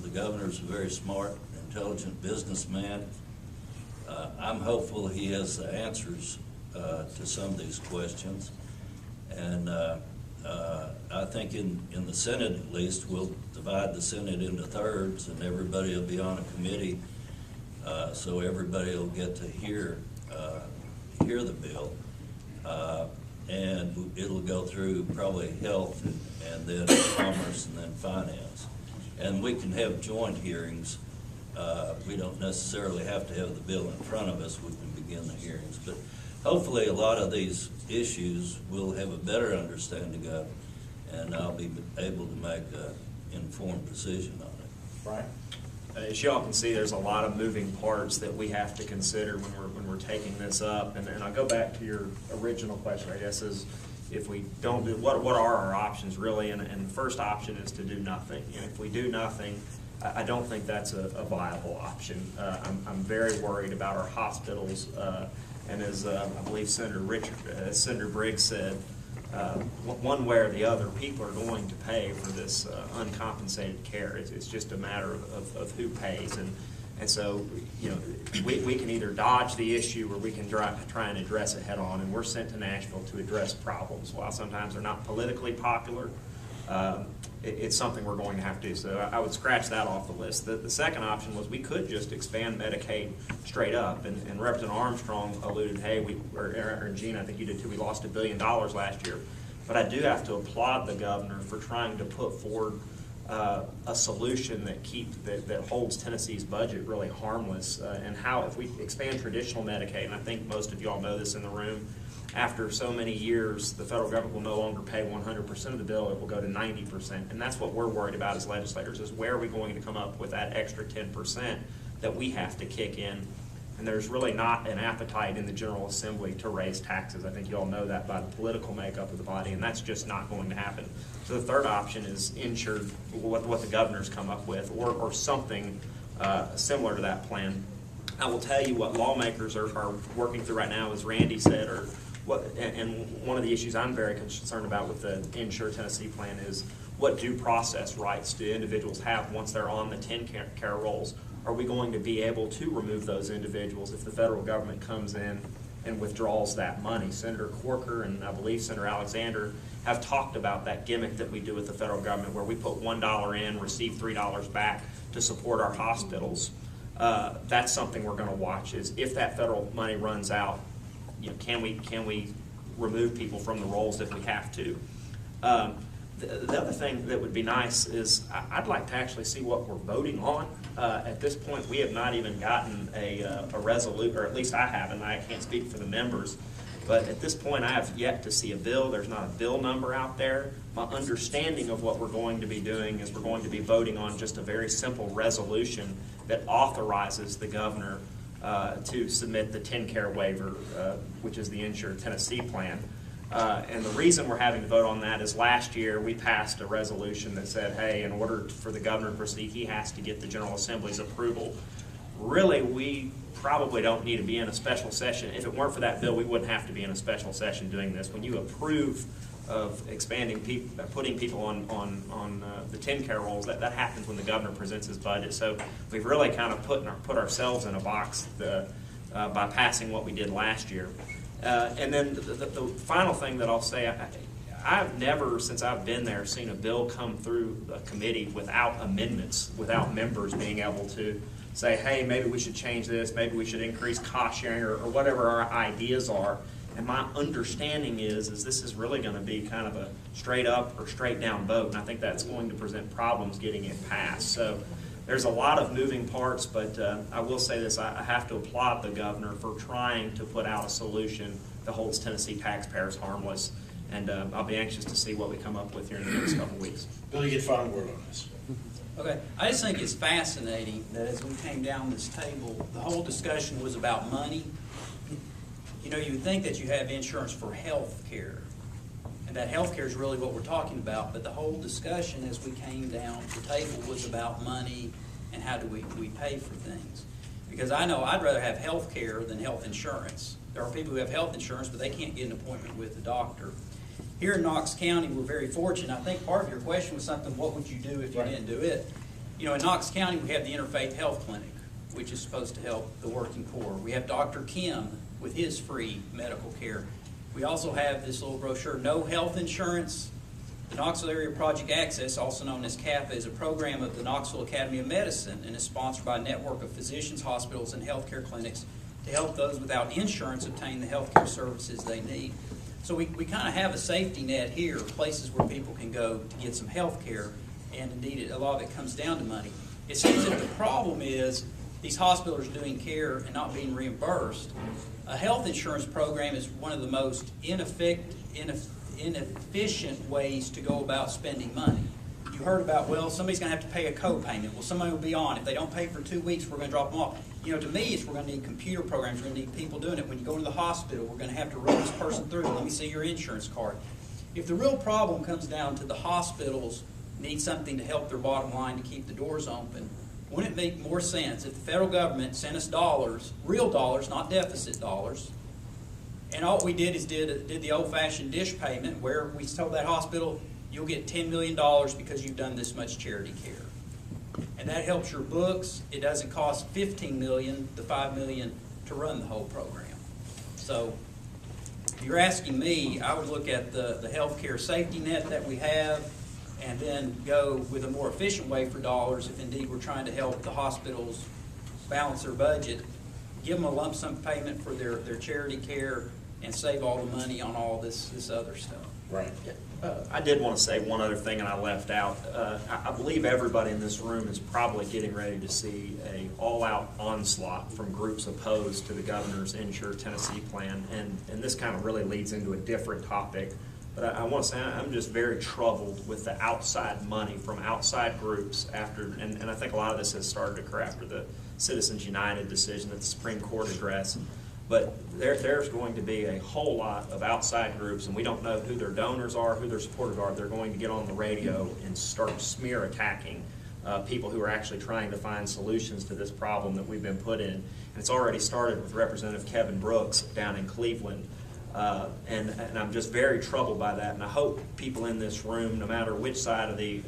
the governor's a very smart, intelligent businessman. I'm hopeful he has the answers to some of these questions. And I think in the Senate, at least, we'll divide the Senate into thirds, and everybody will be on a committee, so everybody will get to hear the bill. And it'll go through probably health and then commerce and then finance. And we can have joint hearings. We don't necessarily have to have the bill in front of us. We can begin the hearings. But hopefully a lot of these issues we'll have a better understanding of, and I'll be able to make an informed decision on it. Right. As y'all can see, there's a lot of moving parts that we have to consider when we're taking this up. And I'll go back to your original question, I guess, is if we don't do, what are our options really? And the first option is to do nothing. And if we do nothing, I don't think that's a viable option. I'm very worried about our hospitals. And as I believe Senator Briggs said, one way or the other, people are going to pay for this uncompensated care. It's just a matter of who pays. And so, we can either dodge the issue or we can try and address it head on. And we're sent to Nashville to address problems. While sometimes they're not politically popular, it's something we're going to have to do. So I would scratch that off the list. The second option was we could just expand Medicaid straight up. And Representative Armstrong alluded, hey, or Gene, I think you did too, we lost $1 billion last year. But I do have to applaud the governor for trying to put forward a solution that holds Tennessee's budget really harmless. And how if we expand traditional Medicaid, and I think most of y'all know this in the room, after so many years, the federal government will no longer pay 100% of the bill, it will go to 90%. And that's what we're worried about as legislators, is where are we going to come up with that extra 10% that we have to kick in? And there's really not an appetite in the General Assembly to raise taxes. I think you all know that by the political makeup of the body, and that's just not going to happen. So the third option is ensure what the governor's come up with, or something similar to that plan. I will tell you what lawmakers are working through right now, as Randy said, and one of the issues I'm very concerned about with the Insure Tennessee plan is what due process rights do individuals have once they're on the 10 care rolls? Are we going to be able to remove those individuals if the federal government comes in and withdraws that money? Senator Corker and I believe Senator Alexander have talked about that gimmick that we do with the federal government where we put $1 in, receive $3 back to support our hospitals. That's something we're going to watch, is if that federal money runs out, can we remove people from the rolls if we have to? The other thing that would be nice is I'd like to actually see what we're voting on. At this point, we have not even gotten a resolution, or at least I haven't. I can't speak for the members. But at this point, I have yet to see a bill. There's not a bill number out there. My understanding of what we're going to be doing is we're going to be voting on just a very simple resolution that authorizes the governor to submit the 10-care waiver, which is the Insure Tennessee plan. And the reason we're having to vote on that is last year we passed a resolution that said, hey, in order for the governor to proceed, he has to get the General Assembly's approval. Really, we probably don't need to be in a special session. If it weren't for that bill, we wouldn't have to be in a special session doing this. When you approve of expanding people, putting people on the 10-care rolls, that happens when the governor presents his budget. So we've really kind of put ourselves in a box by passing what we did last year. And then the final thing that I'll say, I've never, since I've been there, seen a bill come through a committee without amendments, without members being able to say, hey, maybe we should change this, maybe we should increase cost sharing, or whatever our ideas are. And my understanding is this is really going to be kind of a straight up or straight down vote, and I think that's going to present problems getting it passed. So there's a lot of moving parts, but I will say this, I have to applaud the governor for trying to put out a solution that holds Tennessee taxpayers harmless, and I'll be anxious to see what we come up with here in the next couple of weeks. Bill, you get final word on this. Okay, I just think it's fascinating that as we came down this table, the whole discussion was about money. You know, you would think that you have insurance for health care, and that health care is really what we're talking about, but the whole discussion as we came down the table was about money and how do we pay for things. Because I know I'd rather have health care than health insurance. There are people who have health insurance, but they can't get an appointment with the doctor. Here in Knox County, we're very fortunate. I think part of your question was something, what would you do if you didn't do it? You know, in Knox County, we have the Interfaith Health Clinic, which is supposed to help the working poor. We have Dr. Kim with his free medical care. We also have this little brochure, No Health Insurance. The Knoxville Area Project Access, also known as CAPA, is a program of the Knoxville Academy of Medicine and is sponsored by a network of physicians, hospitals, and healthcare clinics to help those without insurance obtain the healthcare services they need. So we kind of have a safety net here, places where people can go to get some health care, and indeed a lot of it comes down to money. It seems that the problem is these hospitals are doing care and not being reimbursed. A health insurance program is one of the most inefficient ways to go about spending money. You heard about, well, somebody's going to have to pay a co-payment. Well, somebody will be on. If they don't pay for 2 weeks, we're going to drop them off. You know, to me, we're going to need computer programs. We're going to need people doing it. When you go to the hospital, we're going to have to run this person through. Let me see your insurance card. If the real problem comes down to the hospitals need something to help their bottom line to keep the doors open, wouldn't it make more sense if the federal government sent us dollars, real dollars, not deficit dollars, and all we did is did the old-fashioned dish payment where we told that hospital, you'll get $10 million because you've done this much charity care. And that helps your books. It doesn't cost $15 million to $5 million to run the whole program. So if you're asking me, I would look at the healthcare safety net that we have and then go with a more efficient way for dollars if indeed we're trying to help the hospitals balance their budget, give them a lump sum payment for their charity care, and save all the money on all this other stuff. Right. I did want to say one other thing, and I left out. I believe everybody in this room is probably getting ready to see a all-out onslaught from groups opposed to the governor's Insure Tennessee plan, and this kind of really leads into a different topic. But I want to say I'm just very troubled with the outside money from outside groups after, and I think a lot of this has started to occur after the Citizens United decision that the Supreme Court addressed. But there's going to be a whole lot of outside groups, and we don't know who their donors are, who their supporters are. They're going to get on the radio and start smear attacking people who are actually trying to find solutions to this problem that we've been put in. And it's already started with Representative Kevin Brooks down in Cleveland. And I'm just very troubled by that. And I hope people in this room, no matter which side of the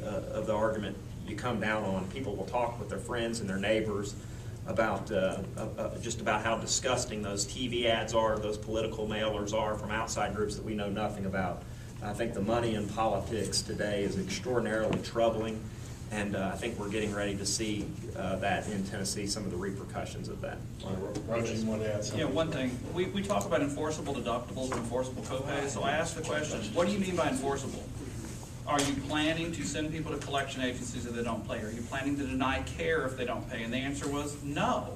argument you come down on, people will talk with their friends and their neighbors about just about how disgusting those TV ads are, those political mailers are from outside groups that we know nothing about. I think the money in politics today is extraordinarily troubling, and I think we're getting ready to see that in Tennessee, some of the repercussions of that. Roger, you want to add something? Yeah, one thing, we talk about enforceable deductibles and enforceable copays, so I asked the question, what do you mean by enforceable? Are you planning to send people to collection agencies if they don't pay? Are you planning to deny care if they don't pay? And the answer was no.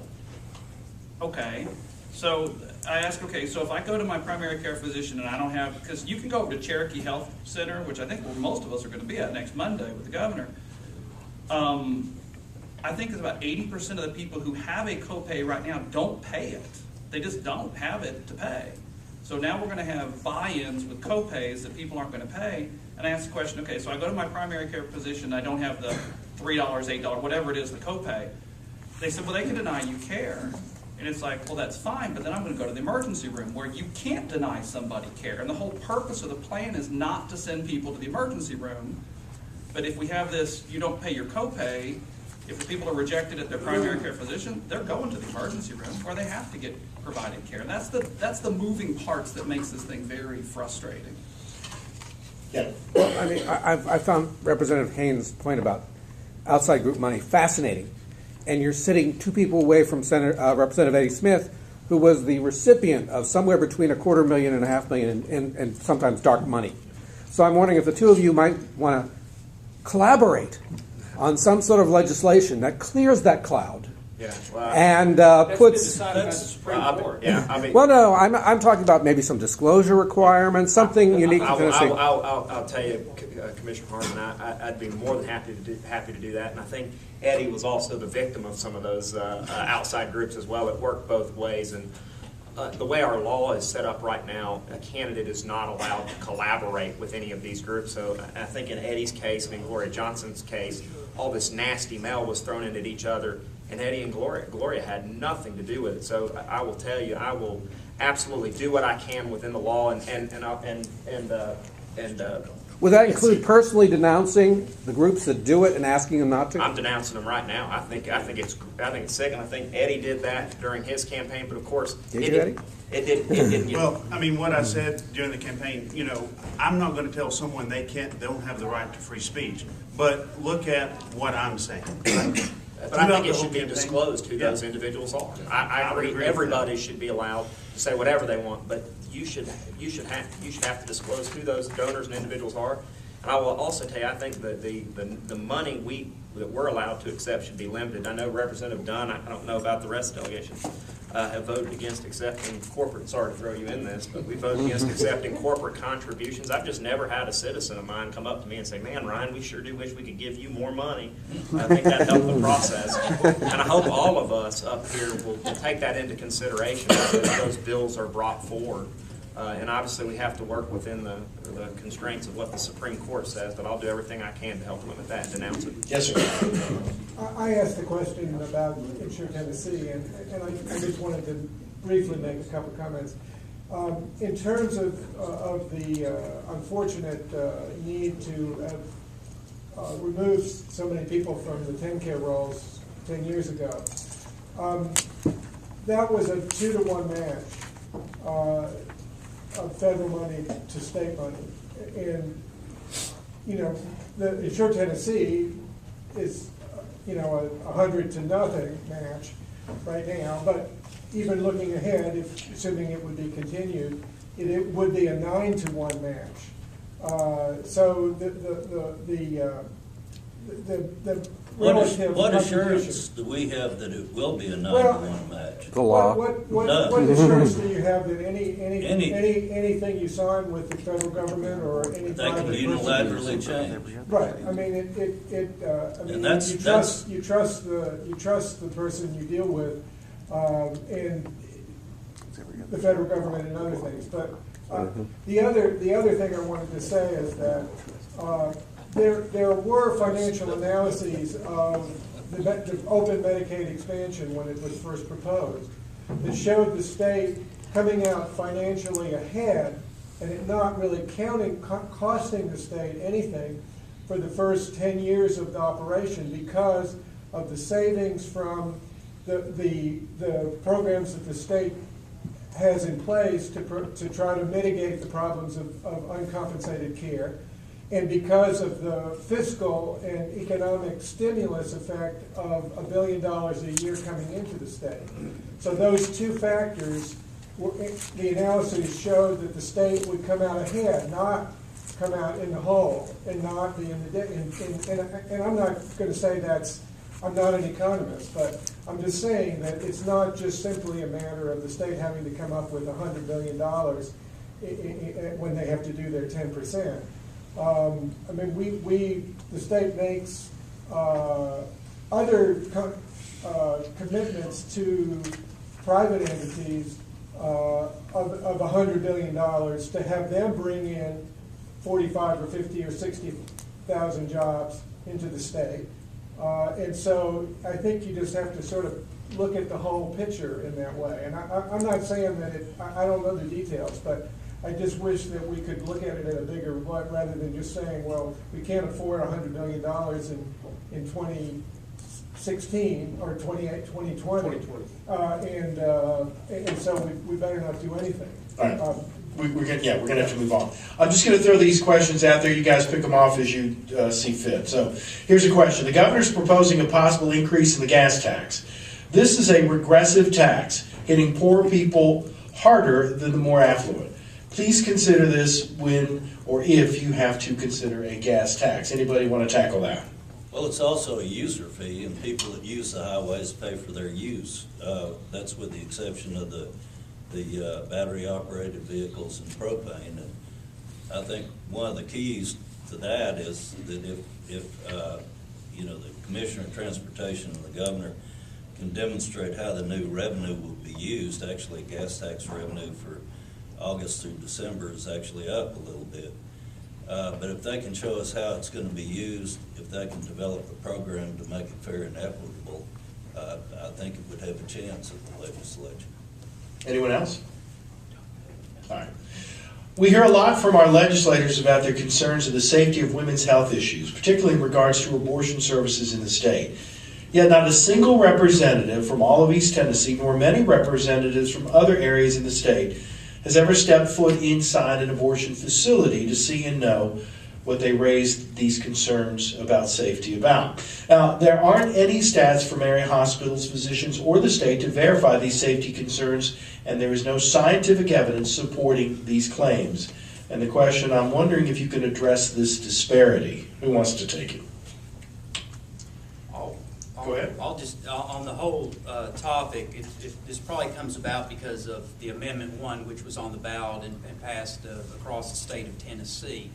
Okay, so I asked, okay, so if I go to my primary care physician and I don't have, because you can go over to Cherokee Health Center, which I think most of us are going to be at next Monday with the governor. I think it's about 80% of the people who have a copay right now don't pay it. They just don't have it to pay. So now we're going to have buy-ins with copays that people aren't going to pay. And I asked the question, okay, so I go to my primary care physician, I don't have the $3, $8, whatever it is, the copay. They said, well, they can deny you care. And it's like, well, that's fine, but then I'm going to go to the emergency room where you can't deny somebody care. And the whole purpose of the plan is not to send people to the emergency room. But if we have this, you don't pay your copay, if the people are rejected at their primary care physician, they're going to the emergency room where they have to get provided care. And that's the moving parts that makes this thing very frustrating. Yeah. Well, I mean, I found Representative Haynes' point about outside group money fascinating. And you're sitting two people away from Representative Eddie Smith, who was the recipient of somewhere between $250,000 and $500,000 and sometimes dark money. So I'm wondering if the two of you might want to collaborate on some sort of legislation that clears that cloud. Yeah, well, and that's puts. been decided by the Supreme Court. Yeah, I mean, well, no, I'm talking about maybe some disclosure requirements, something unique to Tennessee. I'll tell you, Commissioner Harmon, I'd be more than happy to do that. And I think Eddie was also the victim of some of those outside groups as well. It worked both ways. And the way our law is set up right now, a candidate is not allowed to collaborate with any of these groups. So I think in Eddie's case and in Gloria Johnson's case, all this nasty mail was thrown in at each other. And Eddie and Gloria had nothing to do with it. So I will tell you, I will absolutely do what I can within the law, and And Would that include personally denouncing the groups that do it and asking them not to? I'm denouncing them right now. I think it's sick, and I think Eddie did that during his campaign. But of course, Did you, Eddie? It didn't get. Well, I mean, what I said during the campaign, you know, I'm not going to tell someone they don't have the right to free speech. But look at what I'm saying. But I think it should be disclosed who those individuals are. I agree. Everybody should be allowed to say whatever they want, but you should have to disclose who those donors and individuals are. And I will also tell you, I think that the money that we're allowed to accept should be limited. I know Representative Dunn, I don't know about the rest of the delegation, have voted against accepting corporate, sorry to throw you in this, but we voted against accepting corporate contributions. I've just never had a citizen of mine come up to me and say, man, Ryan, we sure do wish we could give you more money. I think that helped the process. And I hope all of us up here will take that into consideration as those bills are brought forward. And obviously we have to work within the constraints of what the Supreme Court says, but I'll do everything I can to help limit that and denounce it. Yes, sir. I asked a question about Insure Tennessee, and I just wanted to briefly make a couple comments. In terms of the unfortunate need to remove so many people from the TennCare rolls 10 years ago, that was a 2-to-1 match of federal money to state money. And, you know, the Insure Tennessee is, you know, a 100-to-0 match right now, but even looking ahead, assuming it would be continued, it would be a 9-to-1 match. So the relative What assurance do we have that it will be a 9-to-1 match? The law. What assurance do you have that anything you sign with the federal government or any They can unilaterally change. Right. I mean, you trust the person you deal with, and the federal government and other things. But the other thing I wanted to say is that there were financial analyses of the open Medicaid expansion when it was first proposed that showed the state coming out financially ahead and it not really costing the state anything for the first 10 years of the operation because of the savings from the programs that the state has in place to try to mitigate the problems of uncompensated care, and because of the fiscal and economic stimulus effect of $1 billion a year coming into the state. So those two factors, the analysis showed that the state would come out ahead, not come out in the hole, and not be in the and I'm not going to say I'm not an economist, but I'm just saying that it's not just simply a matter of the state having to come up with $100 billion when they have to do their 10%. I mean, the state makes other commitments to private entities of $100 billion to have them bring in 45 or 50 or 60,000 jobs into the state. And so I think you just have to sort of look at the whole picture in that way. And I'm not saying that I don't know the details, but I just wish that we could look at it in a bigger way rather than just saying, well, we can't afford $100 million in 2016 or 2020. And so we better not do anything. All right. We're going to have to move on. I'm just going to throw these questions out there. You guys pick them off as you see fit. So here's a question. The governor's proposing a possible increase in the gas tax. This is a regressive tax, hitting poor people harder than the more affluent. Please consider this when or if you have to consider a gas tax. Anybody want to tackle that? Well, it's also a user fee, and people that use the highways pay for their use. That's with the exception of the battery-operated vehicles and propane. And I think one of the keys to that is that if the Commissioner of Transportation and the Governor can demonstrate how the new revenue will be used, actually gas tax revenue for August through December is actually up a little bit. But if they can show us how it's going to be used, if they can develop a program to make it fair and equitable, I think it would have a chance at the legislature. Anyone else? All right. We hear a lot from our legislators about their concerns of the safety of women's health issues, particularly in regards to abortion services in the state. Yet not a single representative from all of East Tennessee, nor many representatives from other areas in the state, has ever stepped foot inside an abortion facility to see and know what they raised these concerns about safety about. Now, there aren't any stats from area hospitals, physicians, or the state to verify these safety concerns, and there is no scientific evidence supporting these claims. And the question, I'm wondering if you can address this disparity. Who wants to take it? Go ahead. I'll just, on the whole topic, this probably comes about because of the Amendment 1, which was on the ballot and passed across the state of Tennessee.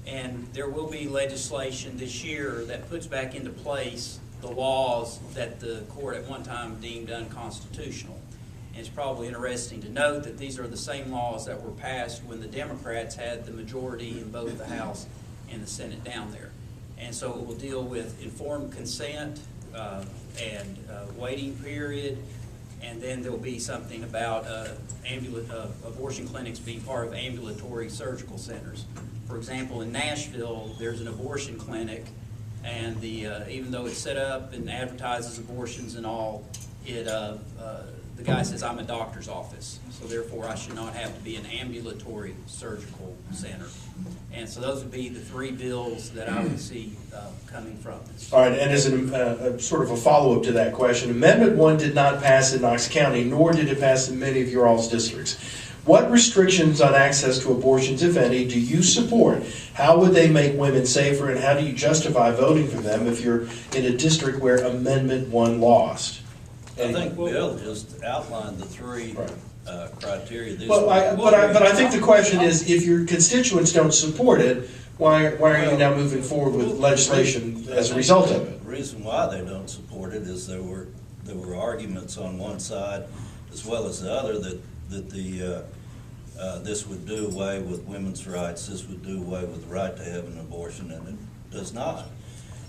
And there will be legislation this year that puts back into place the laws that the court at one time deemed unconstitutional. And it's probably interesting to note that these are the same laws that were passed when the Democrats had the majority in both the House and the Senate down there. And so it will deal with informed consent and waiting period, and then there will be something about abortion clinics being part of ambulatory surgical centers. For example, in Nashville, there's an abortion clinic, and even though it's set up and advertises abortions and all, the guy says, I'm a doctor's office, so therefore I should not have to be an ambulatory surgical center. And so those would be the three bills that I would see coming from this. All right, and as a sort of a follow-up to that question, Amendment 1 did not pass in Knox County, nor did it pass in many of your all's districts. What restrictions on access to abortions, if any, do you support? How would they make women safer, and how do you justify voting for them if you're in a district where Amendment 1 lost? I think Bill just outlined the three criteria. But I think the question is, if your constituents don't support it, why are you now moving forward with legislation as a result of it? The reason why they don't support it is there were arguments on one side as well as the other that this would do away with women's rights, this would do away with the right to have an abortion, and it does not.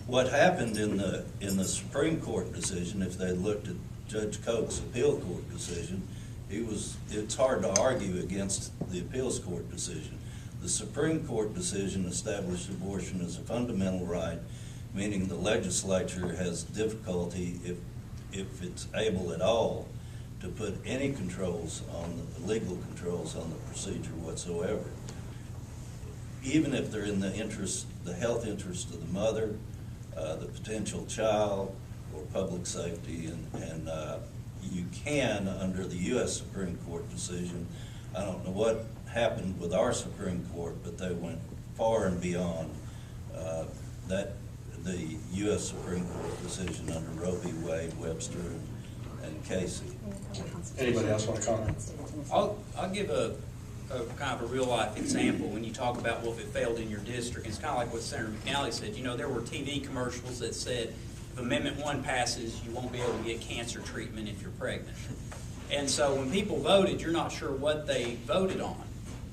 What happened in the Supreme Court decision, if they looked at Judge Koch's appeal court decision, it's hard to argue against the appeals court decision. The Supreme Court decision established abortion as a fundamental right, meaning the legislature has difficulty, if it's able at all, to put any controls on the legal controls on the procedure whatsoever. Even if they're in the health interest of the mother, the potential child, or public safety, and you can, under the U.S. Supreme Court decision, I don't know what happened with our Supreme Court, but they went far and beyond the U.S. Supreme Court decision under Roe v. Wade, Webster, and Casey. Anybody else want to comment? I'll give a kind of a real-life example when you talk about, well, if it failed in your district. It's kind of like what Senator McNally said. You know, there were TV commercials that said, if Amendment 1 passes, you won't be able to get cancer treatment if you're pregnant. And so when people voted, you're not sure what they voted on.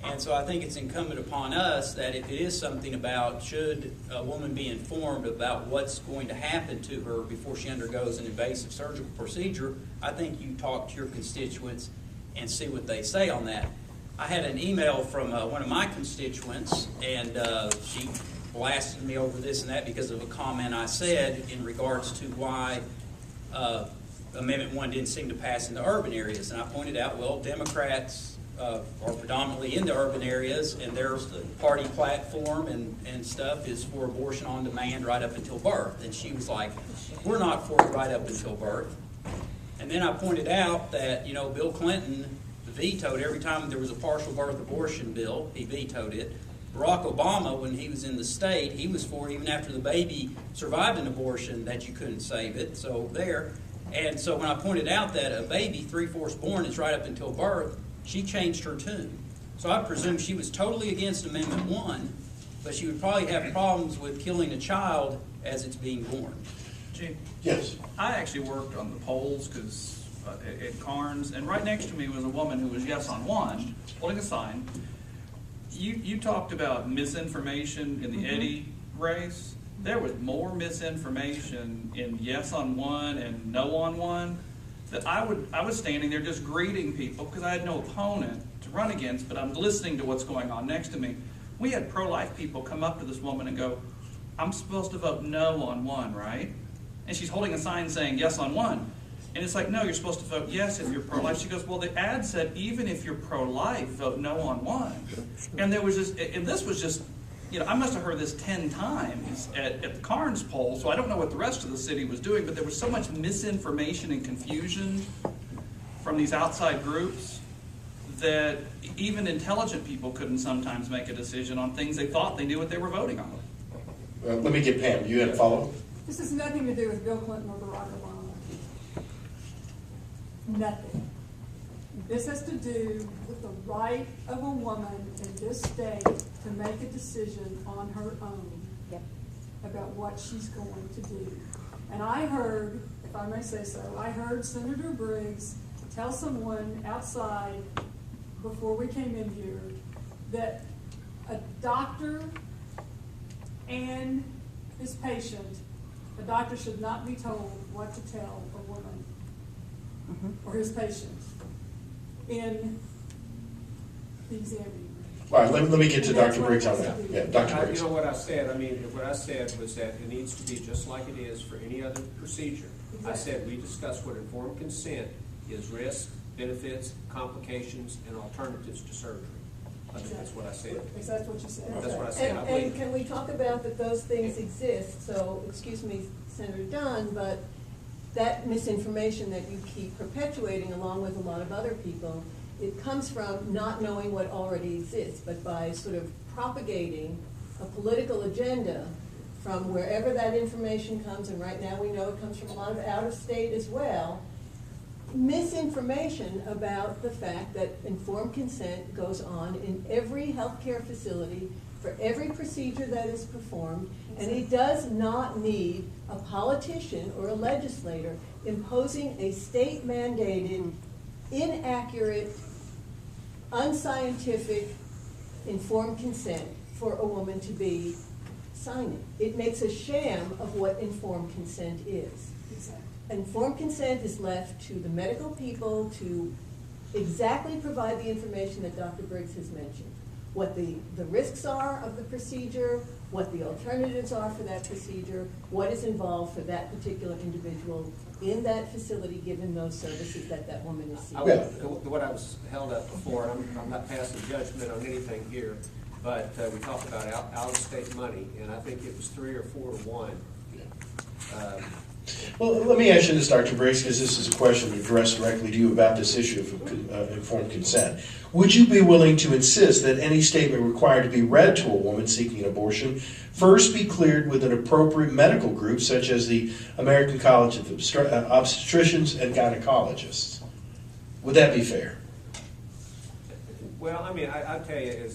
And so I think it's incumbent upon us that if it is something about should a woman be informed about what's going to happen to her before she undergoes an invasive surgical procedure, I think you talk to your constituents and see what they say on that. I had an email from one of my constituents, and she blasted me over this and that because of a comment I said in regards to why Amendment 1 didn't seem to pass in the urban areas. And I pointed out, well, Democrats are predominantly in the urban areas, and their party platform and stuff is for abortion on demand right up until birth. And she was like, we're not for it right up until birth. And then I pointed out that, you know, Bill Clinton vetoed every time there was a partial birth abortion bill, he vetoed it. Barack Obama, when he was in the state, he was for, even after the baby survived an abortion, that you couldn't save it. So there. And so when I pointed out that a baby 3/4 born is right up until birth, she changed her tune. So I presume she was totally against Amendment 1, but she would probably have problems with killing a child as it's being born. Gene? Yes. I actually worked on the polls because at Carnes, and right next to me was a woman who was yes on 1, holding a sign. You talked about misinformation in the Eddy race. There was more misinformation in yes on 1 and no on 1 that I was standing there just greeting people because I had no opponent to run against, but I'm listening to what's going on next to me. We had pro-life people come up to this woman and go, "I'm supposed to vote no on one, right?" And she's holding a sign saying yes on one. And it's like, no, you're supposed to vote yes if you're pro-life. She goes, well, the ad said even if you're pro-life, vote no on one. And there was just, and this was just, you know, I must have heard this 10 times at the Carnes poll, so I don't know what the rest of the city was doing, but there was so much misinformation and confusion from these outside groups that even intelligent people couldn't sometimes make a decision on things they thought they knew what they were voting on. Let me get Pam. You had a follow-up? This has nothing to do with Bill Clinton or Barack Obama. Nothing. This has to do with the right of a woman in this state to make a decision on her own about what she's going to do. And I heard, if I may say so, I heard Senator Briggs tell someone outside before we came in here that a doctor and his patient, a doctor should not be told what to tell a woman or his patient in the examining room. All right, let me get to Dr. Briggs on that. Yeah, Dr. Briggs. You know what I said? I mean, what I said was that it needs to be just like it is for any other procedure. Exactly. I said we discussed what informed consent is: risk, benefits, complications, and alternatives to surgery. I think that's what I said. Is that what you said? That's what I said. I And believe. can we talk about that those things exist? So, excuse me, Senator Dunn, but that misinformation that you keep perpetuating along with a lot of other people, it comes from not knowing what already exists, but by sort of propagating a political agenda from wherever that information comes, and right now we know it comes from a lot of out of state as well, misinformation about the fact that informed consent goes on in every healthcare facility for every procedure that is performed, and it does not need a politician or a legislator imposing a state-mandated, inaccurate, unscientific informed consent for a woman to be signing. It makes a sham of what informed consent is. Exactly. Informed consent is left to the medical people to exactly provide the information that Dr. Briggs has mentioned. What the risks are of the procedure, what the alternatives are for that procedure, what is involved for that particular individual in that facility given those services that that woman is seeking. What I was held up before, and I'm not passing judgment on anything here, but we talked about out-of-state money, and I think it was 3 or 4 to 1. Well, let me ask you this, Dr. Briggs, because this is a question addressed directly to you about this issue of informed consent. Would you be willing to insist that any statement required to be read to a woman seeking an abortion first be cleared with an appropriate medical group, such as the American College of Obstetricians and Gynecologists? Would that be fair? Well, I mean, I tell you,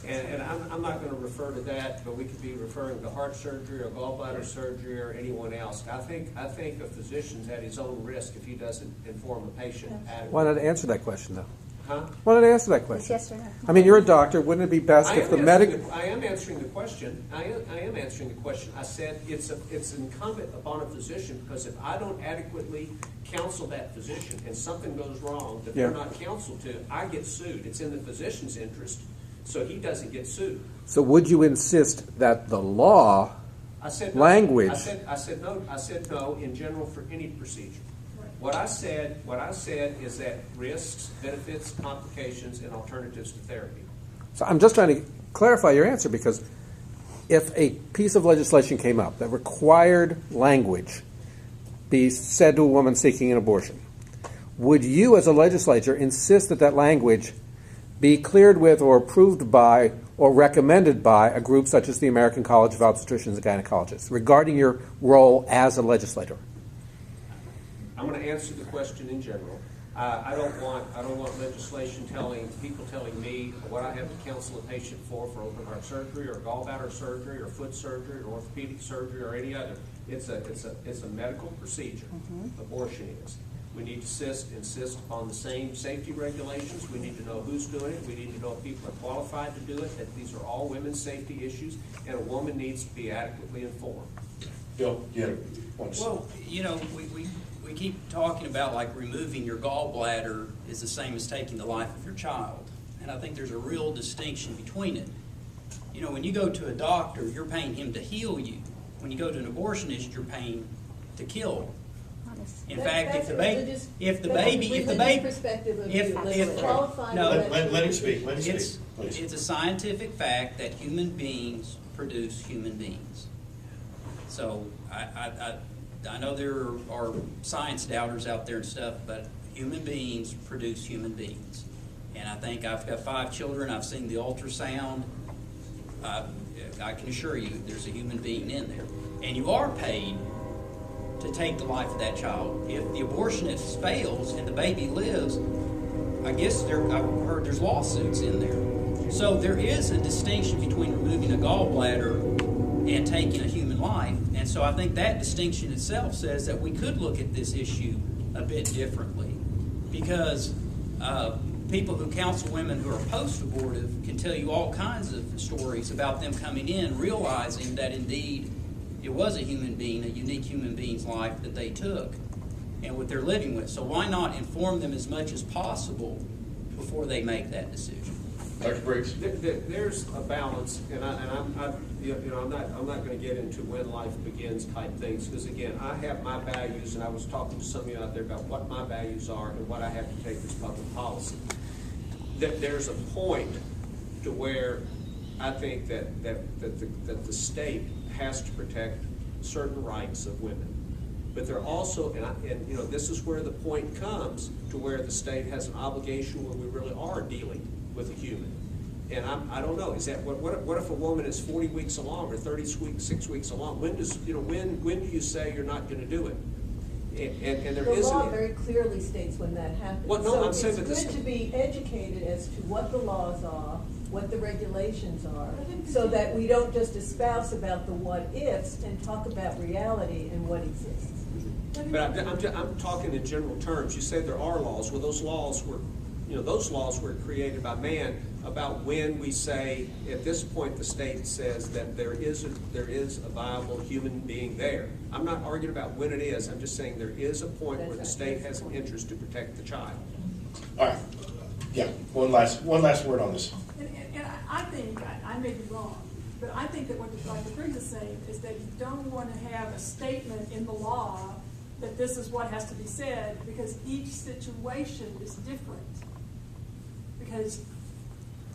and I'm not going to refer to that, but we could be referring to heart surgery or gallbladder surgery or anyone else. I think a physician's at his own risk if he doesn't inform a patient adequately. Why not answer that question, though? Huh? Why not answer that question? Yes or no? I mean, you're a doctor. Wouldn't it be best if the medical... I am answering the question. I am answering the question. I said it's incumbent upon a physician, because if I don't adequately counsel that physician and something goes wrong that they're not counseled to, I get sued. It's in the physician's interest, so he doesn't get sued. So would you insist that the law language... I said no in general for any procedure. What I said is that risks, benefits, complications, and alternatives to therapy. So I'm just trying to clarify your answer, because if a piece of legislation came up that required language be said to a woman seeking an abortion, would you as a legislature insist that that language be cleared with or approved by or recommended by a group such as the American College of Obstetricians and Gynecologists regarding your role as a legislator? I'm going to answer the question in general. I don't want legislation telling me what I have to counsel a patient for open heart surgery or gallbladder surgery or foot surgery or orthopedic surgery or any other. It's a medical procedure. Abortion is. We need to insist on the same safety regulations. We need to know who's doing it. We need to know if people are qualified to do it, that these are all women's safety issues, and a woman needs to be adequately informed. Bill, you had one. Well, you know, we keep talking about like removing your gallbladder is the same as taking the life of your child. And I think there's a real distinction between it. You know, when you go to a doctor, you're paying him to heal you. When you go to an abortionist, you're paying to kill. In fact, if the baby, let him speak, it's a scientific fact that human beings produce human beings. So I know there are science doubters out there and stuff, but human beings produce human beings. And I think I've got 5 children. I've seen the ultrasound. I can assure you there's a human being in there. And you are paid to take the life of that child. If the abortionist fails and the baby lives, I guess I've heard there's lawsuits in there. So there is a distinction between removing a gallbladder and taking a human life. And so I think that distinction itself says that we could look at this issue a bit differently, because people who counsel women who are post-abortive can tell you all kinds of stories about them coming in, realizing that indeed it was a human being, a unique human being's life that they took and what they're living with. So why not inform them as much as possible before they make that decision? Dr. Briggs? There's a balance, and I'm not going to get into when life begins type things, because again, I have my values, and I was talking to some of you out there about what my values are and what I have to take as public policy. There's a point to where I think that the state has to protect certain rights of women. But they're also, and this is where the point comes to where the state has an obligation where we really are dealing with a human. And I don't know, is that, what if a woman is 40 weeks along or 36 weeks along? When do you say you're not going to do it? And there the isn't. law very clearly states when that happens. Well, no, I'm saying it's good to be educated as to what the laws are, what the regulations are, so that we don't just espouse about the what-ifs and talk about reality and what exists. But I'm talking in general terms. You say there are laws. Well, those laws were created by man about when we say, at this point, the state says that there is a viable human being there. I'm not arguing about when it is. I'm just saying there is a point where the state has an interest to protect the child. All right. Yeah. One last word on this. And I think, I may be wrong, but I think that what Dr. Briggs is saying is that you don't want to have a statement in the law that this is what has to be said, because each situation is different. Because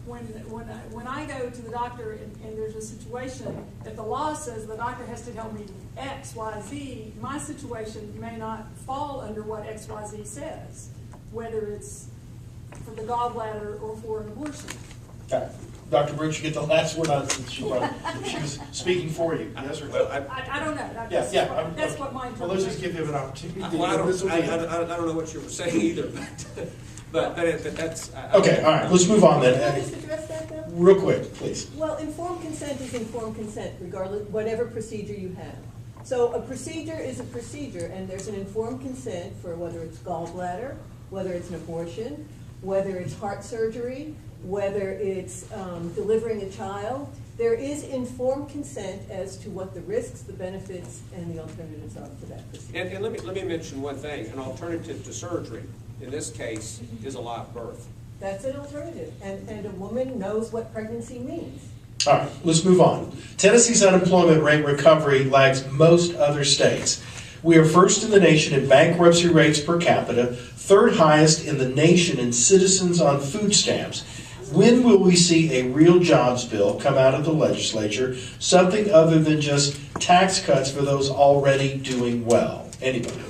when I go to the doctor and there's a situation that the law says the doctor has to tell me X, Y, Z, my situation may not fall under what X, Y, Z says, whether it's for the gallbladder or for an abortion. Okay. Dr. Briggs, you get the last word on it since she was speaking for you. Yes or no? I don't know. That's what my interpretation. Well, let's just give him an opportunity. Well, I don't know what you were saying either, but that's... Okay, all right, let's move on then. Can I just address that though? Real quick, please. Well, informed consent is informed consent, regardless, whatever procedure you have. So a procedure is a procedure, and there's an informed consent for whether it's gallbladder, whether it's an abortion, whether it's heart surgery, whether it's delivering a child. There is informed consent as to what the risks, the benefits, and the alternatives are for that procedure. And let me mention one thing. An alternative to surgery, in this case, is a live birth. That's an alternative, and a woman knows what pregnancy means. All right, let's move on. Tennessee's unemployment rate recovery lags most other states. We are first in the nation in bankruptcy rates per capita, third highest in the nation in citizens on food stamps. When will we see a real jobs bill come out of the legislature, something other than just tax cuts for those already doing well? Anybody?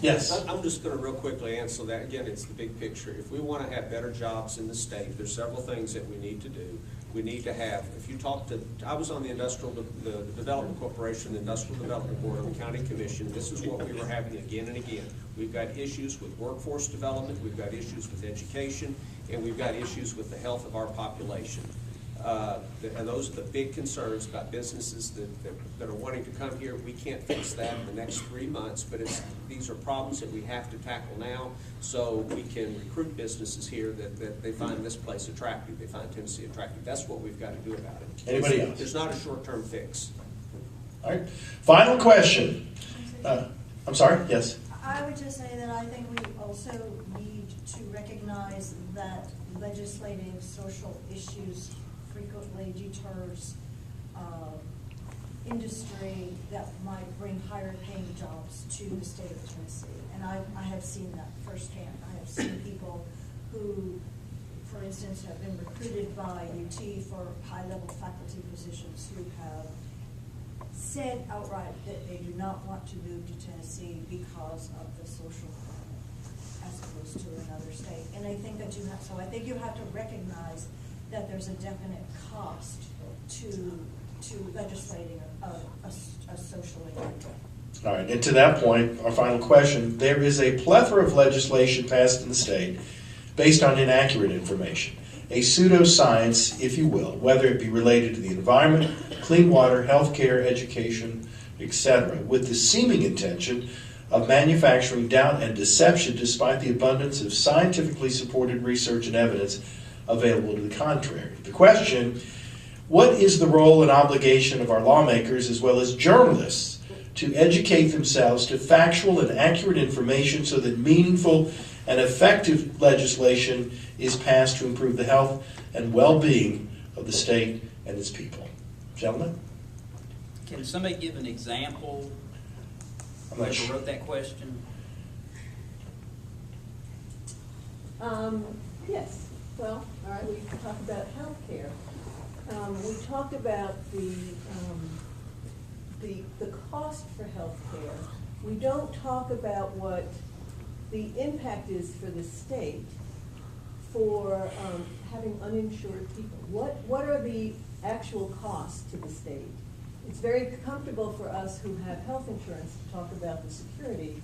Yes. I'm just going to real quickly answer that. Again, it's the big picture. If we want to have better jobs in the state, there's several things that we need to do. We need to have, if you talk to, I was on the Development Corporation, the Industrial Development Board of the County Commission. This is what we were having again and again. We've got issues with workforce development, we've got issues with education, and we've got issues with the health of our population. And those are the big concerns about businesses that are wanting to come here. We can't fix that in the next 3 months, but these are problems that we have to tackle now so we can recruit businesses here that they find this place attractive, they find Tennessee attractive. That's what we've got to do about it. Anybody else? There's not a short-term fix. All right. Final question. I'm sorry, yes? I would just say that I think we also need to recognize that legislative social issues frequently deters industry that might bring higher paying jobs to the state of Tennessee. And I have seen that firsthand. I have seen people who, for instance, have been recruited by UT for high-level faculty positions who have said outright that they do not want to move to Tennessee because of the social climate as opposed to another state. And I think that I think you have to recognize that there's a definite cost to legislating a social agenda. All right, and to that point, our final question, there is a plethora of legislation passed in the state based on inaccurate information, a pseudoscience, if you will, whether it be related to the environment, clean water, healthcare, education, etc., with the seeming intention of manufacturing doubt and deception despite the abundance of scientifically supported research and evidence available to the contrary. The question, what is the role and obligation of our lawmakers as well as journalists to educate themselves to factual and accurate information so that meaningful and effective legislation is passed to improve the health and well-being of the state and its people? Gentlemen? Can somebody give an example? Whoever wrote that question? Yes. Well, all right, we can talk about health care. We talked about the cost for health care. We don't talk about what the impact is for the state for having uninsured people. What are the actual costs to the state? It's very comfortable for us who have health insurance to talk about the security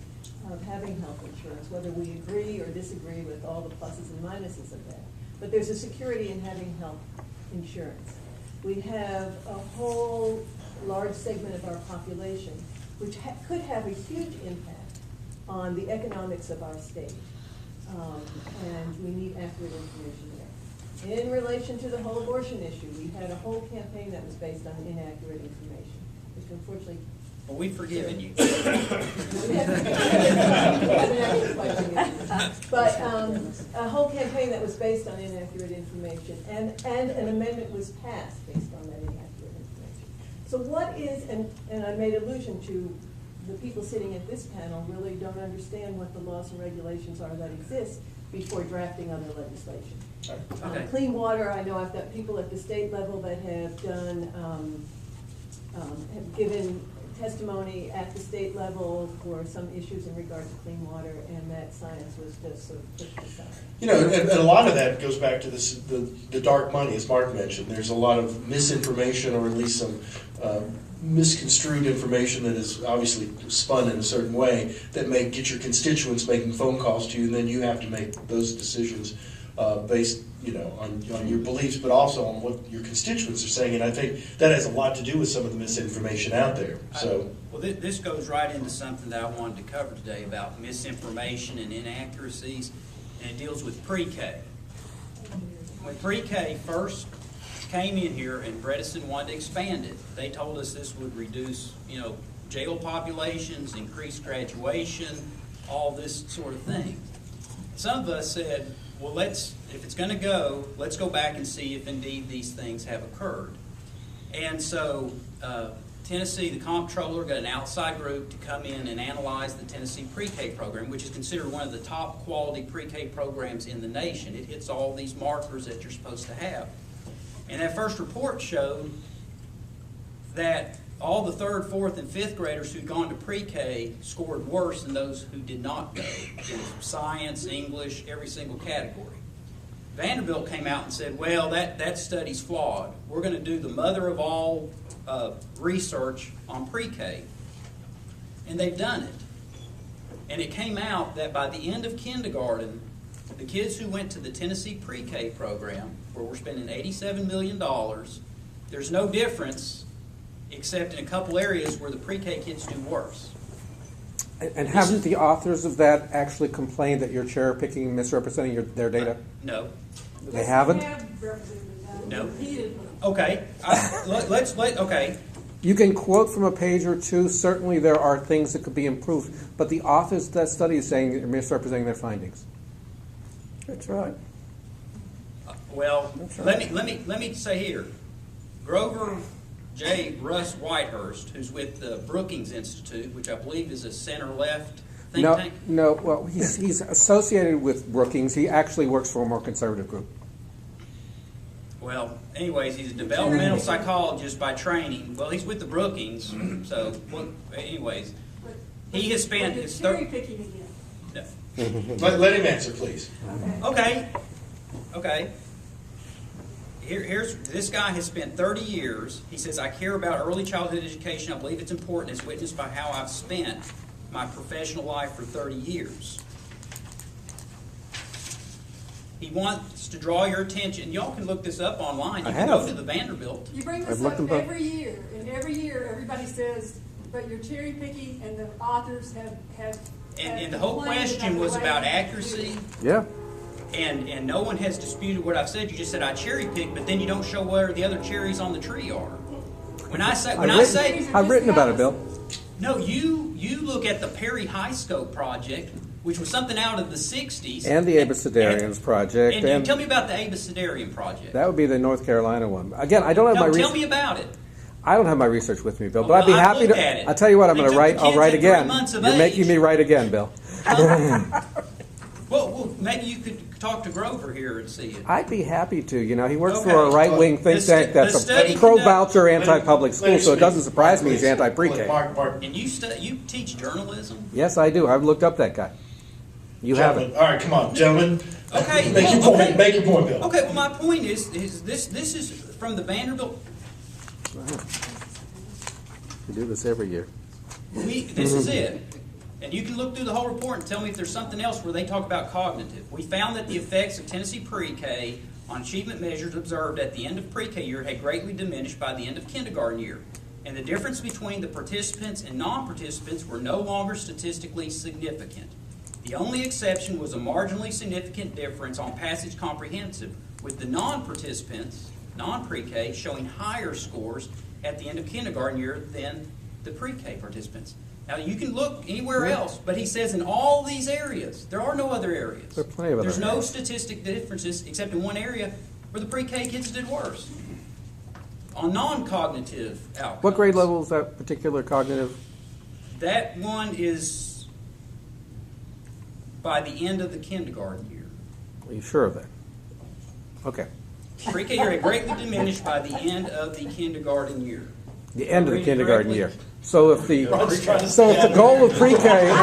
of having health insurance, whether we agree or disagree with all the pluses and minuses of that. But there's a security in having health insurance. We have a whole large segment of our population which could have a huge impact on the economics of our state. And we need accurate information there. In relation to the whole abortion issue, we had a whole campaign that was based on inaccurate information, which unfortunately... Well, we've forgiven you. But a whole campaign that was based on inaccurate information, and an amendment was passed based on that inaccurate information. So what is, and I made allusion to the people sitting at this panel really don't understand what the laws and regulations are that exist before drafting other legislation. Okay. Clean water, I know I've got people at the state level that have done, have given testimony at the state level for some issues in regard to clean water, and that science was just sort of pushed aside. You know, and a lot of that goes back to this, the dark money, as Mark mentioned. There's a lot of misinformation, or at least some misconstrued information that is obviously spun in a certain way that may get your constituents making phone calls to you, and then you have to make those decisions based, you know, on your beliefs, but also on what your constituents are saying. And I think that has a lot to do with some of the misinformation out there. So, well, this goes right into something that I wanted to cover today about misinformation and inaccuracies, and it deals with pre-K. When pre-K first came in here and Bredesen wanted to expand it, they told us this would reduce, you know, jail populations, increase graduation, all this sort of thing. Some of us said, well, if it's going to go, let's go back and see if indeed these things have occurred. And so Tennessee, the comptroller, got an outside group to come in and analyze the Tennessee pre-K program, which is considered one of the top quality pre-K programs in the nation. It hits all these markers that you're supposed to have. And that first report showed that all the 3rd, 4th, and 5th graders who'd gone to pre-K scored worse than those who did not go in science, English, every single category. Vanderbilt came out and said, well, that study's flawed. We're going to do the mother of all research on pre-K. And they've done it. And it came out that by the end of kindergarten, the kids who went to the Tennessee pre-K program, where we're spending $87 million, there's no difference except in a couple areas where the pre-K kids do worse. And haven't the authors of that actually complained that you're cherry-picking and misrepresenting their data? No. They haven't? No. Okay. Okay. You can quote from a page or two. Certainly there are things that could be improved, but the authors of that study is saying they're misrepresenting their findings. That's right. Well, That's let right. me say here, Grover J. Russ Whitehurst, who's with the Brookings Institute, which I believe is a center-left think tank. No. Well, he's associated with Brookings. He actually works for a more conservative group. Well, anyways, he's a developmental psychologist by training. Well, he's with the Brookings, so, well, anyways, he has spent But his you're cherry picking again. No. Let him answer, please. Okay. Here's this guy has spent 30 years. He says, I care about early childhood education. I believe it's important as witnessed by how I've spent my professional life for 30 years. He wants to draw your attention. Y'all can look this up online. You can go to the Vanderbilt. You bring this up every year, and every year everybody says, but you're cherry picking, and the authors have And the whole question was about accuracy. Yeah. And no one has disputed what I've said. You just said I cherry pick, but then you don't show where the other cherries on the tree are. I've written about it, Bill. No, you look at the Perry High Scope project, which was something out of the 60s. And the Abecedarians project. And tell me about the Abecedarian project. That would be the North Carolina one. Again, I don't have my tell me about it. I don't have my research with me, Bill, but Well, I'd be I've happy looked to. at it. I'll tell you what, I'm They going to took write. the I'll kids write at 3 again. months of You're age. making me write again, Bill. Well, maybe you could talk to Grover here and see it. I'd be happy to. You know, he works Okay. for a right-wing think tank that's a pro-voucher, anti-public school, so it doesn't surprise me he's anti-pre-K. And you teach journalism? Yes, I do. I've looked up that guy. You haven't. All right, come on, gentlemen. Okay. Make your point. Make your point, Bill. Okay. Well, my point is this is from the Vanderbilt. We do this every year. This is it. And you can look through the whole report and tell me if there's something else where they talk about cognitive. We found that the effects of Tennessee pre-K on achievement measures observed at the end of pre-K year had greatly diminished by the end of kindergarten year. And the difference between the participants and non-participants were no longer statistically significant. The only exception was a marginally significant difference on passage comprehensive, with the non-participants, non-pre-K, showing higher scores at the end of kindergarten year than the pre-K participants. Now, you can look anywhere else, but he says in all these areas, there are no other areas. There are plenty of other There's no areas. statistic differences except in one area where the pre-K kids did worse. On non-cognitive outcomes. What grade level is that particular cognitive? That one is by the end of the kindergarten year. Are you sure of that? Okay. Pre-K year had greatly diminished by the end of the kindergarten year. The end of the Read it kindergarten correctly? year. So if the goal of pre-K is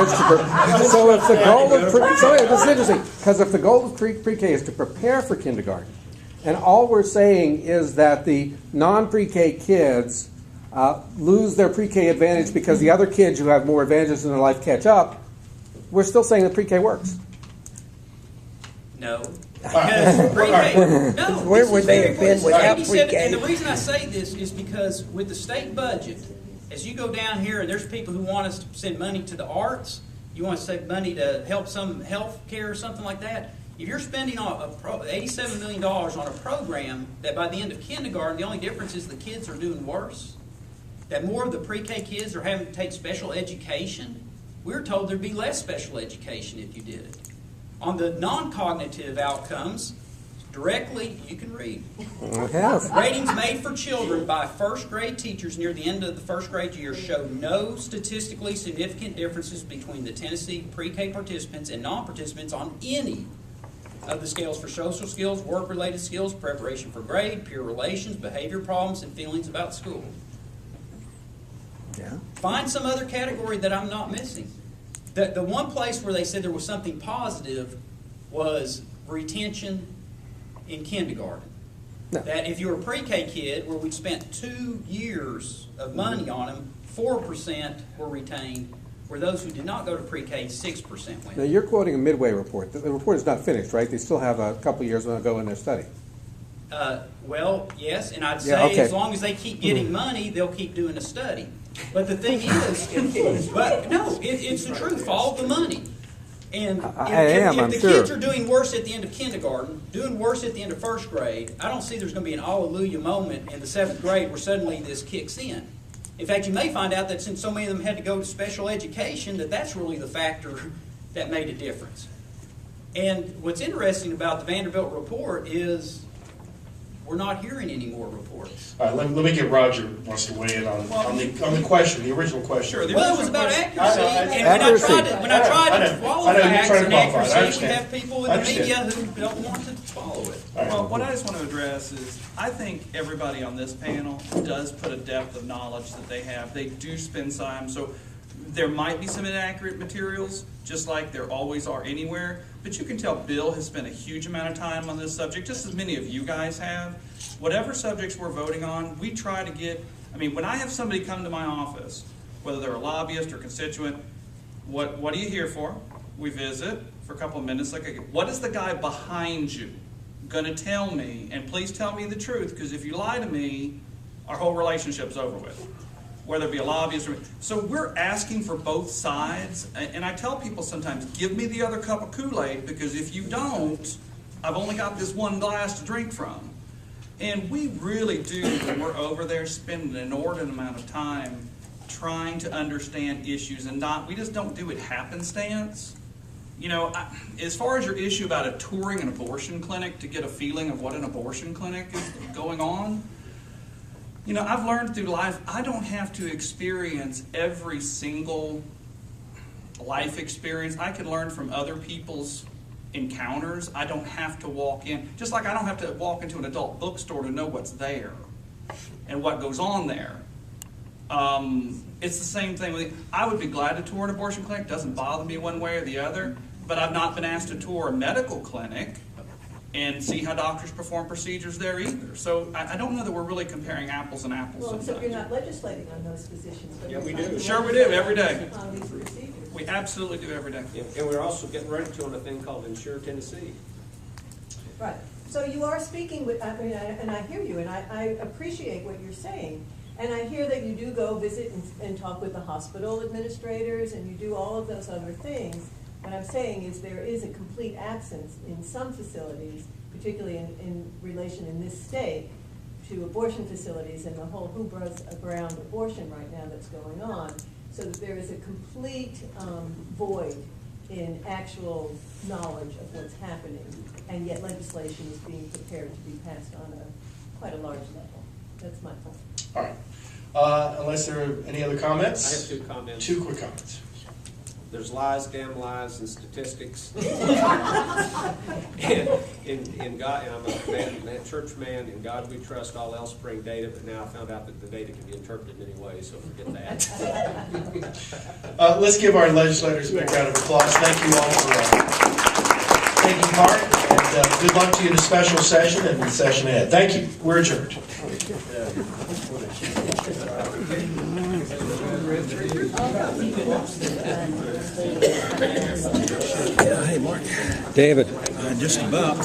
this is interesting, because if the goal of pre-K is to prepare for kindergarten, and all we're saying is that the non-pre-K kids lose their pre-K advantage because the other kids who have more advantages in their life catch up, we're still saying that pre-K works. No. Because pre-K, no. Where would they have been without pre-K? And the reason I say this is because with the state budget, as you go down here and there's people who want us to send money to the arts, you want to send money to help some health care or something like that, if you're spending $87 million on a program that by the end of kindergarten, the only difference is the kids are doing worse, that more of the pre-K kids are having to take special education, we were told there'd be less special education if you did it. On the non-cognitive outcomes, directly, you can read. Yes. Ratings made for children by first grade teachers near the end of the first grade year showed no statistically significant differences between the Tennessee pre-K participants and non-participants on any of the scales for social skills, work-related skills, preparation for grade, peer relations, behavior problems, and feelings about school. Yeah. Find some other category that I'm not missing. The one place where they said there was something positive was retention in kindergarten. No. That if you're a pre-K kid where we spent 2 years of money on them, 4% were retained, where those who did not go to pre-K, 6% went. Now you're quoting a midway report. The report is not finished, right? They still have a couple years to go in their study. Well, yes, and I'd say Yeah, okay. as long as they keep getting money, they'll keep doing a study. But the thing is, but no, it's the truth. Follow the money. And if the kids are doing worse at the end of kindergarten, doing worse at the end of first grade, I don't see there's going to be an hallelujah moment in the 7th grade where suddenly this kicks in. In fact, you may find out that since so many of them had to go to special education, that's really the factor that made a difference. And what's interesting about the Vanderbilt report is we're not hearing any more reports. All right, let me get Roger wants to weigh in on the question, the original question. Sure, well, it was about accuracy, and when I tried to follow facts and accuracy, we have people in the media who don't want to follow it. Well, what I just want to address is, I think everybody on this panel does put a depth of knowledge that they have. They do spend time, so there might be some inaccurate materials, just like there always are anywhere, but you can tell Bill has spent a huge amount of time on this subject, just as many of you guys have. Whatever subjects we're voting on, we try to get, when I have somebody come to my office, whether they're a lobbyist or constituent, what are you here for? We visit for a couple of minutes. What is the guy behind you going to tell me? And please tell me the truth, because if you lie to me, our whole relationship's over with. Whether it be a lobbyist or... So we're asking for both sides, and I tell people sometimes, give me the other cup of Kool-Aid, because if you don't, I've only got this one glass to drink from. And we really do, when we're over there, spend an inordinate amount of time trying to understand issues, and we just don't do it happenstance. As far as your issue about touring an abortion clinic to get a feeling of what an abortion clinic is going on, I've learned through life, I don't have to experience every single life experience. I can learn from other people's encounters. I don't have to walk in, just like I don't have to walk into an adult bookstore to know what's there and what goes on there. It's the same thing. I would be glad to tour an abortion clinic. It doesn't bother me one way or the other, but I've not been asked to tour a medical clinic and see how doctors perform procedures there either. So I don't know that we're really comparing apples and apples. Well, except you're not legislating on those positions. But yeah, we do. Sure we do, every day. On these procedures. We absolutely do every day. Yeah, and we're also getting ready to on a thing called Insure Tennessee. Right. So you are speaking with, and I hear you, and I appreciate what you're saying. And I hear that you do go visit and talk with the hospital administrators, and you do all of those other things. What I'm saying is there is a complete absence in some facilities, particularly in relation in this state, to abortion facilities and the whole who bros around abortion right now that's going on, so that there is a complete void in actual knowledge of what's happening, and yet legislation is being prepared to be passed on quite a large level. That's my point. All right. Unless there are any other comments? I have 2 comments. 2 quick comments. There's lies, damn lies, and statistics. and God, and I'm a church man. In God we trust. All else bring data. But now I found out that the data can be interpreted many ways, so forget that. Let's give our legislators a big round of applause. Thank you all for taking part, and good luck to you in the special session and the session ahead. Thank you. We're adjourned. Hey, Mark. David. Just about.